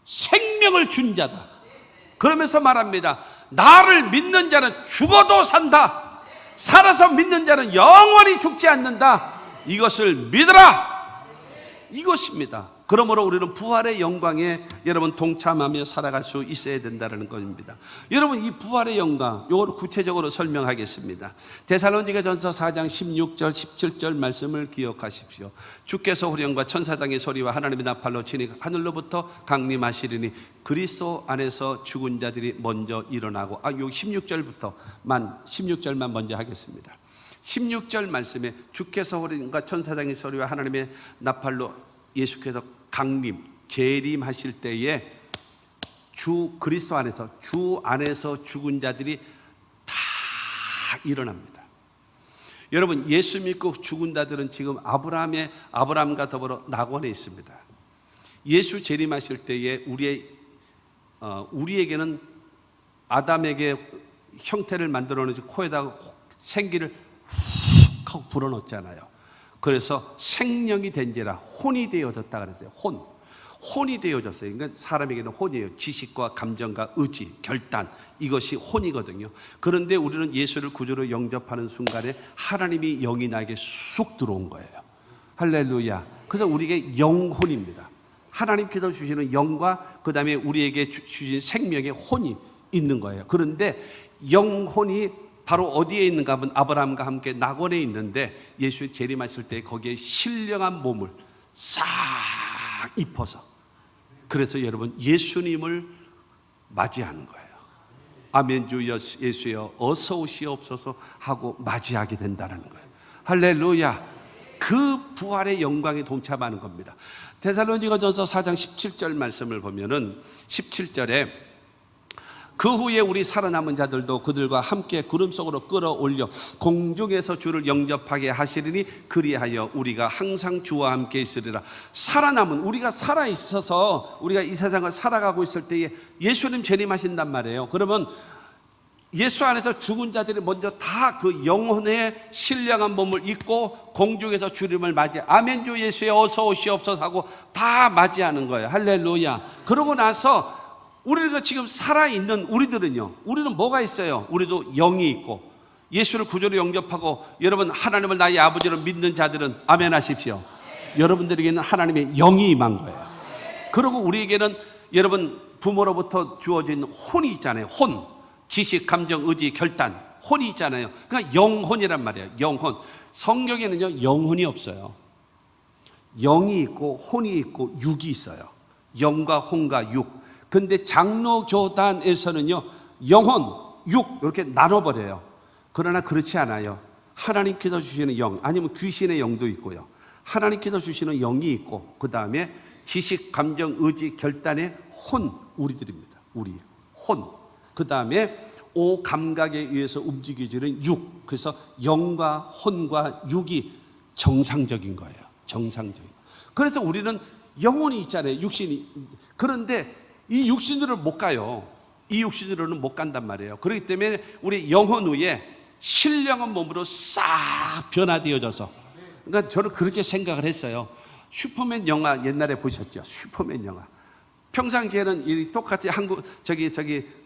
생명을 준 자다. 그러면서 말합니다. 나를 믿는 자는 죽어도 산다. 살아서 믿는 자는 영원히 죽지 않는다. 이것을 믿으라. 이것입니다. 그러므로 우리는 부활의 영광에 여러분 동참하며 살아갈 수 있어야 된다는 것입니다. 여러분, 이 부활의 영광, 이걸 구체적으로 설명하겠습니다. 데살로니가전서 4장 16절 17절 말씀을 기억하십시오. 주께서 호령과 천사장의 소리와 하나님의 나팔로 치니 하늘로부터 강림하시리니 그리스도 안에서 죽은 자들이 먼저 일어나고, 여기 16절만 먼저 하겠습니다. 16절 말씀에 주께서 호령과 천사장의 소리와 하나님의 나팔로 예수께서 강림, 재림하실 때에 주 그리스도 안에서, 주 안에서 죽은 자들이 다 일어납니다. 여러분, 예수 믿고 죽은 자들은 지금 아브라함과 더불어 낙원에 있습니다. 예수 재림하실 때에 우리에게는 아담에게 형태를 만들어 놓은 코에다가 생기를 훅 하고 불어넣었잖아요. 그래서 생명이 된지라 혼이 되어졌다 그랬어요. 혼이 되어졌어요. 그러니까 사람에게는 혼이에요. 지식과 감정과 의지, 결단, 이것이 혼이거든요. 그런데 우리는 예수를 구주로 영접하는 순간에 하나님이 영이 나에게 쑥 들어온 거예요. 할렐루야. 그래서 우리에게 영혼입니다. 하나님께서 주시는 영과 그 다음에 우리에게 주신 생명의 혼이 있는 거예요. 그런데 영혼이 바로 어디에 있는가 하면 아브라함과 함께 낙원에 있는데 예수 재림하실 때 거기에 신령한 몸을 싹 입어서, 그래서 여러분 예수님을 맞이하는 거예요. 아멘 주 예수여 어서 오시옵소서 하고 맞이하게 된다는 거예요. 할렐루야. 그 부활의 영광에 동참하는 겁니다. 데살로니가전서 4장 17절 말씀을 보면은 17절에 그 후에 우리 살아남은 자들도 그들과 함께 구름 속으로 끌어올려 공중에서 주를 영접하게 하시리니 그리하여 우리가 항상 주와 함께 있으리라. 살아남은, 우리가 살아있어서 우리가 이 세상을 살아가고 있을 때에 예수님 재림하신단 말이에요. 그러면 예수 안에서 죽은 자들이 먼저 다 그 영혼의 신령한 몸을 입고 공중에서 주님을 맞이, 아멘 주 예수에 어서 오시옵소서 하고 다 맞이하는 거예요. 할렐루야. 그러고 나서 우리가 지금 살아있는 우리들은요, 우리는 뭐가 있어요? 우리도 영이 있고 예수를 구주로 영접하고 여러분 하나님을 나의 아버지로 믿는 자들은 아멘 하십시오. 여러분들에게는 하나님의 영이 임한 거예요. 그리고 우리에게는 여러분 부모로부터 주어진 혼이 있잖아요. 혼, 지식, 감정, 의지, 결단, 혼이 있잖아요. 그러니까 영혼이란 말이에요. 영혼. 성경에는요 영혼이 없어요. 영이 있고 혼이 있고 육이 있어요. 영과 혼과 육. 근데 장로교단에서는요 영혼, 육 이렇게 나눠버려요. 그러나 그렇지 않아요. 하나님께서 주시는 영, 아니면 귀신의 영도 있고요, 하나님께서 주시는 영이 있고 그 다음에 지식, 감정, 의지, 결단의 혼, 우리들입니다. 우리 혼. 그 다음에 오 감각에 의해서 움직여지는 육. 그래서 영과 혼과 육이 정상적인 거예요. 정상적인. 그래서 우리는 영혼이 있잖아요. 육신이. 그런데 이 육신으로 못 가요. 이 육신으로는 못 간단 말이에요. 그렇기 때문에 우리 영혼 위에 신령한 몸으로 싹 변화되어져서, 그러니까 저는 그렇게 생각을 했어요. 슈퍼맨 영화 옛날에 보셨죠? 슈퍼맨 영화. 평상시에는 똑같이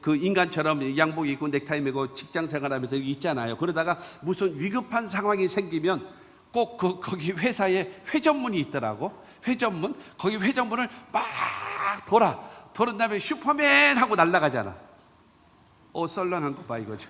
그 인간처럼 양복 입고 넥타이 메고 직장 생활하면서 여기 있잖아요. 그러다가 무슨 위급한 상황이 생기면 꼭 거기 회사에 회전문이 있더라고. 회전문. 거기 회전문을 막 도는 다음에 슈퍼맨 하고 날아가잖아. 썰렁한 거 봐, 이거죠.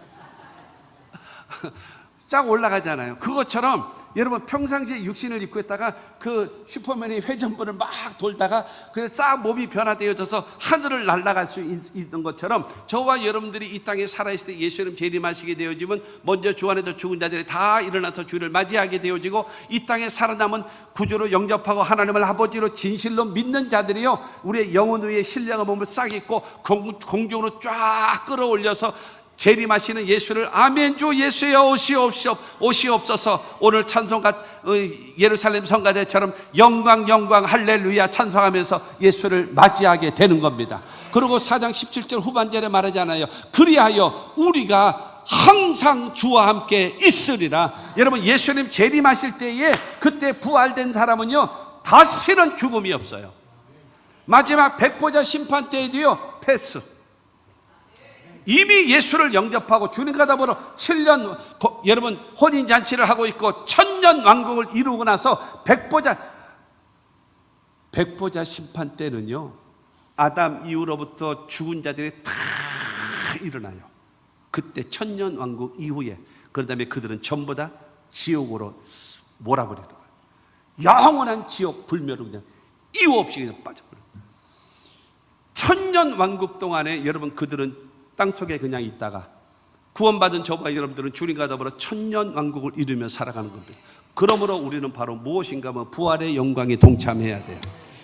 쫙 올라가잖아요. 그것처럼 여러분 평상시에 육신을 입고 있다가 그 슈퍼맨이 회전문을 막 돌다가 그래서 싹 몸이 변화되어져서 하늘을 날아갈 수 있는 것처럼 저와 여러분들이 이 땅에 살아있을 때 예수님 재림하시게 되어지면 먼저 주 안에서 죽은 자들이 다 일어나서 주를 맞이하게 되어지고 이 땅에 살아남은 구주로 영접하고 하나님을 아버지로 진실로 믿는 자들이요 우리의 영혼 위에 신령한 몸을 싹 입고 공중으로 쫙 끌어올려서 재림하시는 예수를 아멘 주 예수여 오시옵소서. 오늘 찬송가 예루살렘 성가대처럼 영광 할렐루야 찬송하면서 예수를 맞이하게 되는 겁니다. 그리고 4장 17절 후반절에 말하잖아요. 그리하여 우리가 항상 주와 함께 있으리라. 여러분 예수님 재림하실 때에 그때 부활된 사람은요 다시는 죽음이 없어요. 마지막 백보자 심판 때에도요 패스. 이미 예수를 영접하고 주님과 더불어 7년 여러분 혼인잔치를 하고 있고 1000년 왕국을 이루고 나서 백보자 심판 때는요 아담 이후로부터 죽은 자들이 다 일어나요. 그때 1000년 왕국 이후에 그 다음에 그들은 전부 다 지옥으로 몰아버리는 거예요. 영원한 지옥 불멸로 그냥 이유 없이 그냥 빠져버려요. 1000년 왕국 동안에 여러분 그들은 땅속에 그냥 있다가 구원받은 저와 여러분들은 주님과 더불어 1000년 왕국을 이루며 살아가는 겁니다. 그러므로 우리는 바로 무엇인가 하면 부활의 영광에 동참해야 돼요.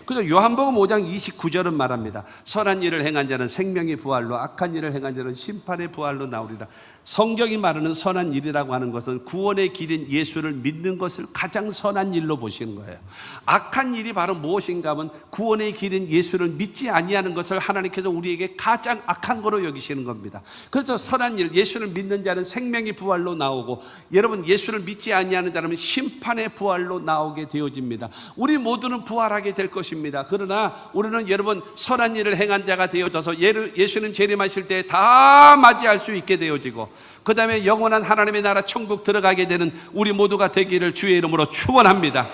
그래서 요한복음 5장 29절은 말합니다. 선한 일을 행한 자는 생명의 부활로 악한 일을 행한 자는 심판의 부활로 나오리라. 성경이 말하는 선한 일이라고 하는 것은 구원의 길인 예수를 믿는 것을 가장 선한 일로 보시는 거예요. 악한 일이 바로 무엇인가 하면 구원의 길인 예수를 믿지 아니하는 것을 하나님께서 우리에게 가장 악한 거로 여기시는 겁니다. 그래서 선한 일, 예수를 믿는 자는 생명의 부활로 나오고 여러분 예수를 믿지 아니하는 자는 심판의 부활로 나오게 되어집니다. 우리 모두는 부활하게 될 것입니다. 그러나 우리는 여러분 선한 일을 행한 자가 되어져서 예수님 재림하실 때 다 맞이할 수 있게 되어지고 그 다음에 영원한 하나님의 나라 천국 들어가게 되는 우리 모두가 되기를 주의 이름으로 축원합니다.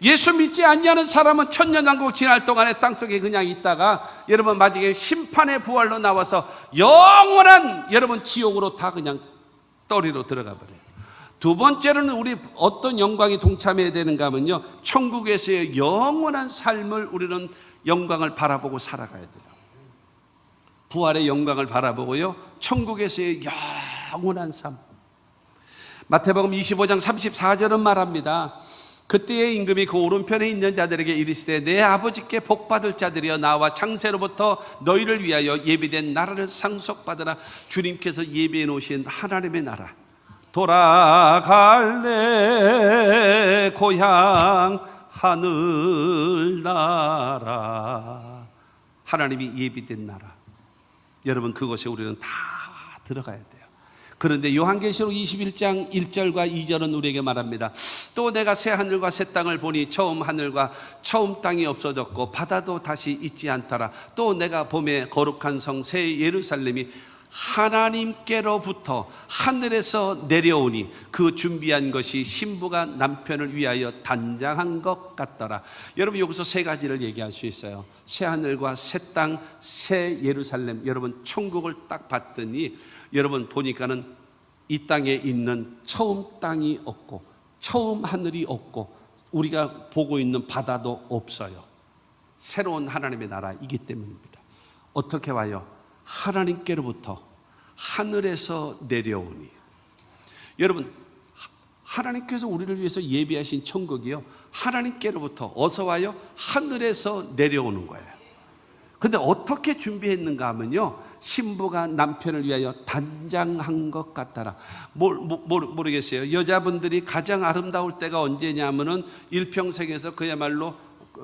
예수 믿지 않냐는 사람은 1000년 왕국 지날 동안에 땅속에 그냥 있다가 여러분 마지막에 심판의 부활로 나와서 영원한 여러분 지옥으로 다 그냥 떠리로 들어가 버려요. 두 번째로는 우리 어떤 영광이 동참해야 되는가 하면요 천국에서의 영원한 삶을 우리는 영광을 바라보고 살아가야 돼요. 부활의 영광을 바라보고요 천국에서의 영원한 삶. 마태복음 25장 34절은 말합니다. 그때의 임금이 그 오른편에 있는 자들에게 이르시되 내 아버지께 복받을 자들이여 나와 창세로부터 너희를 위하여 예비된 나라를 상속받으라. 주님께서 예비해 놓으신 하나님의 나라. 돌아갈래 고향 하늘나라. 하나님이 예비된 나라. 여러분 그것에 우리는 다 들어가야 돼요. 그런데 요한계시록 21장 1절과 2절은 우리에게 말합니다. 또 내가 새 하늘과 새 땅을 보니 처음 하늘과 처음 땅이 없어졌고 바다도 다시 있지 않더라. 또 내가 봄에 거룩한 성 새 예루살렘이 하나님께로부터 하늘에서 내려오니 그 준비한 것이 신부가 남편을 위하여 단장한 것 같더라. 여러분 여기서 세 가지를 얘기할 수 있어요. 새 하늘과 새 땅, 새 예루살렘. 여러분 천국을 딱 봤더니 여러분 보니까는 이 땅에 있는 처음 땅이 없고 처음 하늘이 없고 우리가 보고 있는 바다도 없어요. 새로운 하나님의 나라이기 때문입니다. 어떻게 와요? 하나님께로부터 하늘에서 내려오니. 여러분 하나님께서 우리를 위해서 예비하신 천국이요 하나님께로부터 어서 와요 하늘에서 내려오는 거예요. 그런데 어떻게 준비했는가 하면요 신부가 남편을 위하여 단장한 것 같더라. 모르겠어요. 여자분들이 가장 아름다울 때가 언제냐면은 일평생에서 그야말로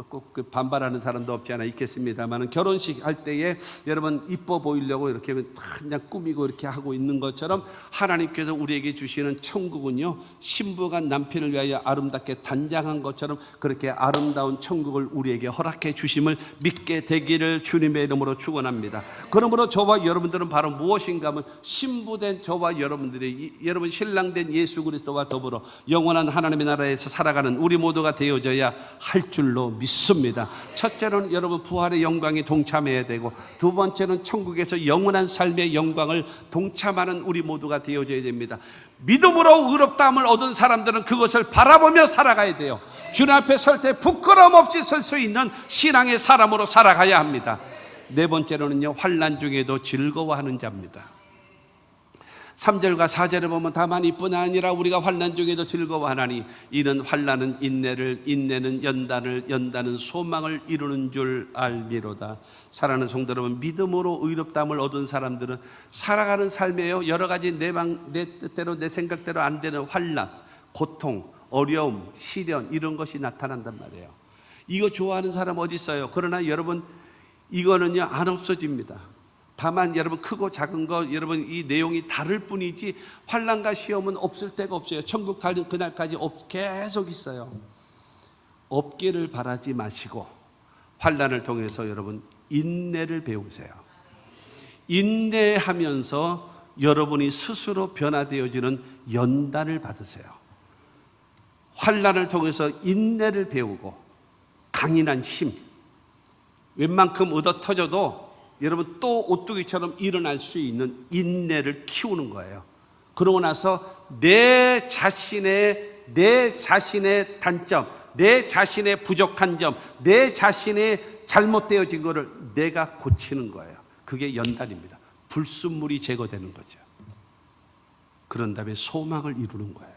꼭 반발하는 사람도 없지 않아 있겠습니다만, 결혼식 할 때에 여러분 이뻐 보이려고 이렇게 그냥 꾸미고 이렇게 하고 있는 것처럼 하나님께서 우리에게 주시는 천국은요, 신부가 남편을 위하여 아름답게 단장한 것처럼 그렇게 아름다운 천국을 우리에게 허락해 주심을 믿게 되기를 주님의 이름으로 축원합니다. 그러므로 저와 여러분들은 바로 무엇인가 하면 신부된 저와 여러분들이, 여러분 신랑된 예수 그리스도와 더불어 영원한 하나님의 나라에서 살아가는 우리 모두가 되어져야 할 줄로 믿습니다. 첫째로는 여러분 부활의 영광에 동참해야 되고, 두 번째는 천국에서 영원한 삶의 영광을 동참하는 우리 모두가 되어져야 됩니다. 믿음으로 의롭다함을 얻은 사람들은 그것을 바라보며 살아가야 돼요. 주님 앞에 설 때 부끄러움 없이 설 수 있는 신앙의 사람으로 살아가야 합니다. 네 번째로는요, 환난 중에도 즐거워하는 자입니다. 3절과 4절을 보면 다만 이뿐 아니라 우리가 환난 중에도 즐거워하나니 이는 환난은 인내를, 인내는 연단을, 연단은 소망을 이루는 줄 알미로다. 사랑하는 성도 여러분, 믿음으로 의롭다함을 얻은 사람들은 살아가는 삶에요, 여러 가지 내 뜻대로 내 생각대로 안 되는 환난, 고통, 어려움, 시련, 이런 것이 나타난단 말이에요. 이거 좋아하는 사람 어디 있어요? 그러나 여러분, 이거는요 안 없어집니다. 다만 여러분, 크고 작은 거 여러분 이 내용이 다를 뿐이지 환난과 시험은 없을 데가 없어요. 천국 가는 그날까지 계속 있어요. 없기를 바라지 마시고 환난을 통해서 여러분 인내를 배우세요. 인내하면서 여러분이 스스로 변화되어지는 연단을 받으세요. 환난을 통해서 인내를 배우고 강인한 힘, 웬만큼 얻어 터져도 여러분 또 오뚜기처럼 일어날 수 있는 인내를 키우는 거예요. 그러고 나서 내 자신의 단점, 내 자신의 부족한 점, 내 자신의 잘못되어진 것을 내가 고치는 거예요. 그게 연단입니다. 불순물이 제거되는 거죠. 그런 다음에 소망을 이루는 거예요.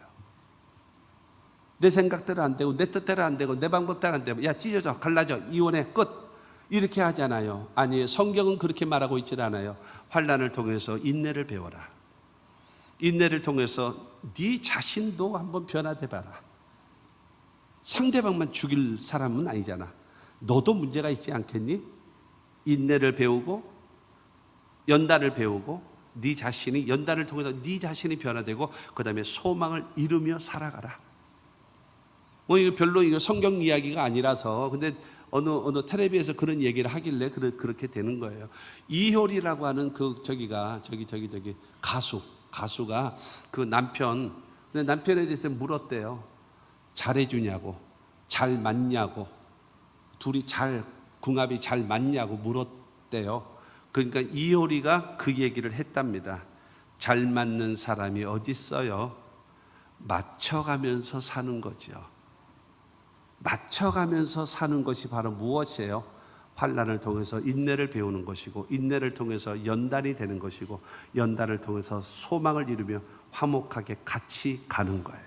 내 생각대로 안 되고 내 뜻대로 안 되고 내 방법대로 안 되고, 야 찢어져, 갈라져, 이혼해, 끝, 이렇게 하잖아요. 아니에요. 성경은 그렇게 말하고 있질 않아요. 환난을 통해서 인내를 배워라. 인내를 통해서 네 자신도 한번 변화돼 봐라. 상대방만 죽일 사람은 아니잖아. 너도 문제가 있지 않겠니? 인내를 배우고 연단을 배우고 네 자신이, 연단을 통해서 네 자신이 변화되고 그 다음에 소망을 이루며 살아가라. 이거 별로 이거 성경 이야기가 아니라서, 근데 어느 텔레비에서 그런 얘기를 하길래 그렇게 되는 거예요. 이효리라고 하는 저기 가수가 그 남편에 대해서 물었대요. 잘해주냐고, 잘 맞냐고, 둘이 궁합이 잘 맞냐고 물었대요. 그러니까 이효리가 그 얘기를 했답니다. 잘 맞는 사람이 어디 있어요? 맞춰가면서 사는 거죠. 맞춰가면서 사는 것이 바로 무엇이에요? 환난을 통해서 인내를 배우는 것이고, 인내를 통해서 연단이 되는 것이고, 연단을 통해서 소망을 이루며 화목하게 같이 가는 거예요.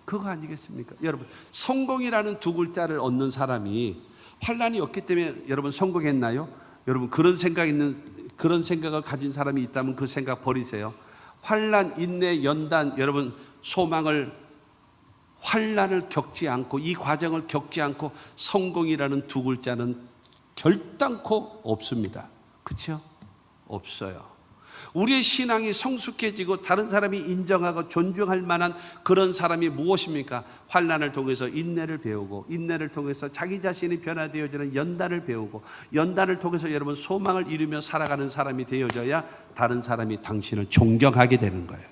그거 아니겠습니까? 여러분, 성공이라는 두 글자를 얻는 사람이 환난이 없기 때문에 여러분 성공했나요? 여러분 그런 생각을 가진 사람이 있다면 그 생각 버리세요. 환난, 인내, 연단, 여러분 환난을 겪지 않고, 이 과정을 겪지 않고 성공이라는 두 글자는 결단코 없습니다. 그렇죠? 없어요. 우리의 신앙이 성숙해지고 다른 사람이 인정하고 존중할 만한 그런 사람이 무엇입니까? 환난을 통해서 인내를 배우고, 인내를 통해서 자기 자신이 변화되어지는 연단을 배우고, 연단을 통해서 여러분 소망을 이루며 살아가는 사람이 되어져야 다른 사람이 당신을 존경하게 되는 거예요.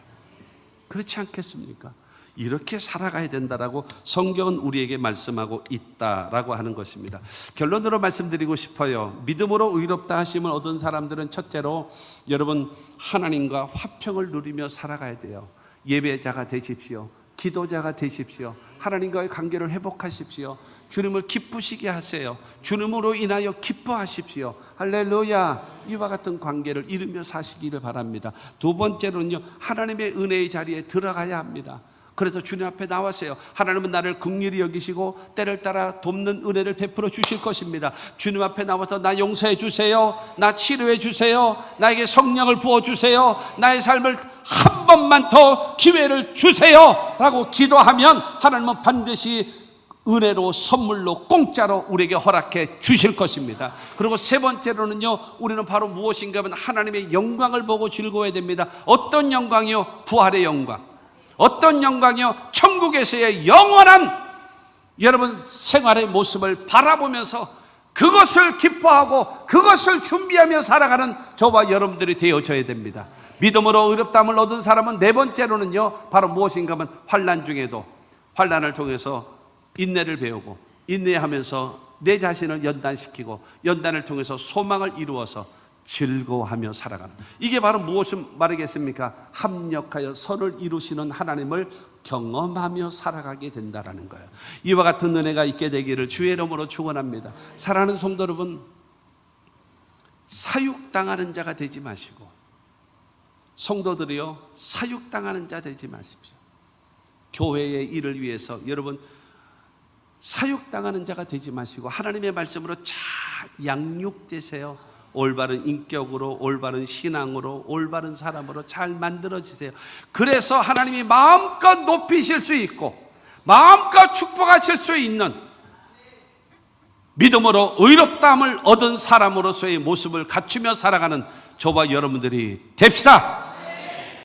그렇지 않겠습니까? 이렇게 살아가야 된다라고 성경은 우리에게 말씀하고 있다라고 하는 것입니다. 결론으로 말씀드리고 싶어요. 믿음으로 의롭다 하심을 얻은 사람들은 첫째로 여러분 하나님과 화평을 누리며 살아가야 돼요. 예배자가 되십시오. 기도자가 되십시오. 하나님과의 관계를 회복하십시오. 주님을 기쁘시게 하세요. 주님으로 인하여 기뻐하십시오. 할렐루야. 이와 같은 관계를 이루며 사시기를 바랍니다. 두 번째로는요, 하나님의 은혜의 자리에 들어가야 합니다. 그래서 주님 앞에 나왔어요. 하나님은 나를 긍휼히 여기시고 때를 따라 돕는 은혜를 베풀어 주실 것입니다. 주님 앞에 나와서 나 용서해 주세요, 나 치료해 주세요, 나에게 성령을 부어 주세요, 나의 삶을 한 번만 더 기회를 주세요 라고 기도하면 하나님은 반드시 은혜로 선물로 공짜로 우리에게 허락해 주실 것입니다. 그리고 세 번째로는요, 우리는 바로 무엇인가 하면 하나님의 영광을 보고 즐거워야 됩니다. 어떤 영광이요? 부활의 영광. 어떤 영광이요? 천국에서의 영원한 여러분 생활의 모습을 바라보면서 그것을 기뻐하고 그것을 준비하며 살아가는 저와 여러분들이 되어져야 됩니다. 믿음으로 의롭다함을 얻은 사람은 네 번째로는요, 바로 무엇인가 하면 환난 중에도 환난을 통해서 인내를 배우고, 인내하면서 내 자신을 연단시키고, 연단을 통해서 소망을 이루어서 즐거워하며 살아가는, 이게 바로 무엇을 말하겠습니까? 합력하여 선을 이루시는 하나님을 경험하며 살아가게 된다는 거예요. 이와 같은 은혜가 있게 되기를 주의 이름으로 축원합니다. 사랑하는 성도 여러분, 사육당하는 자가 되지 마시고, 성도들이요, 사육당하는 자 되지 마십시오. 교회의 일을 위해서 여러분 사육당하는 자가 되지 마시고 하나님의 말씀으로 잘 양육되세요. 올바른 인격으로, 올바른 신앙으로, 올바른 사람으로 잘 만들어지세요. 그래서 하나님이 마음껏 높이실 수 있고 마음껏 축복하실 수 있는 믿음으로 의롭다함을 얻은 사람으로서의 모습을 갖추며 살아가는 저와 여러분들이 됩시다.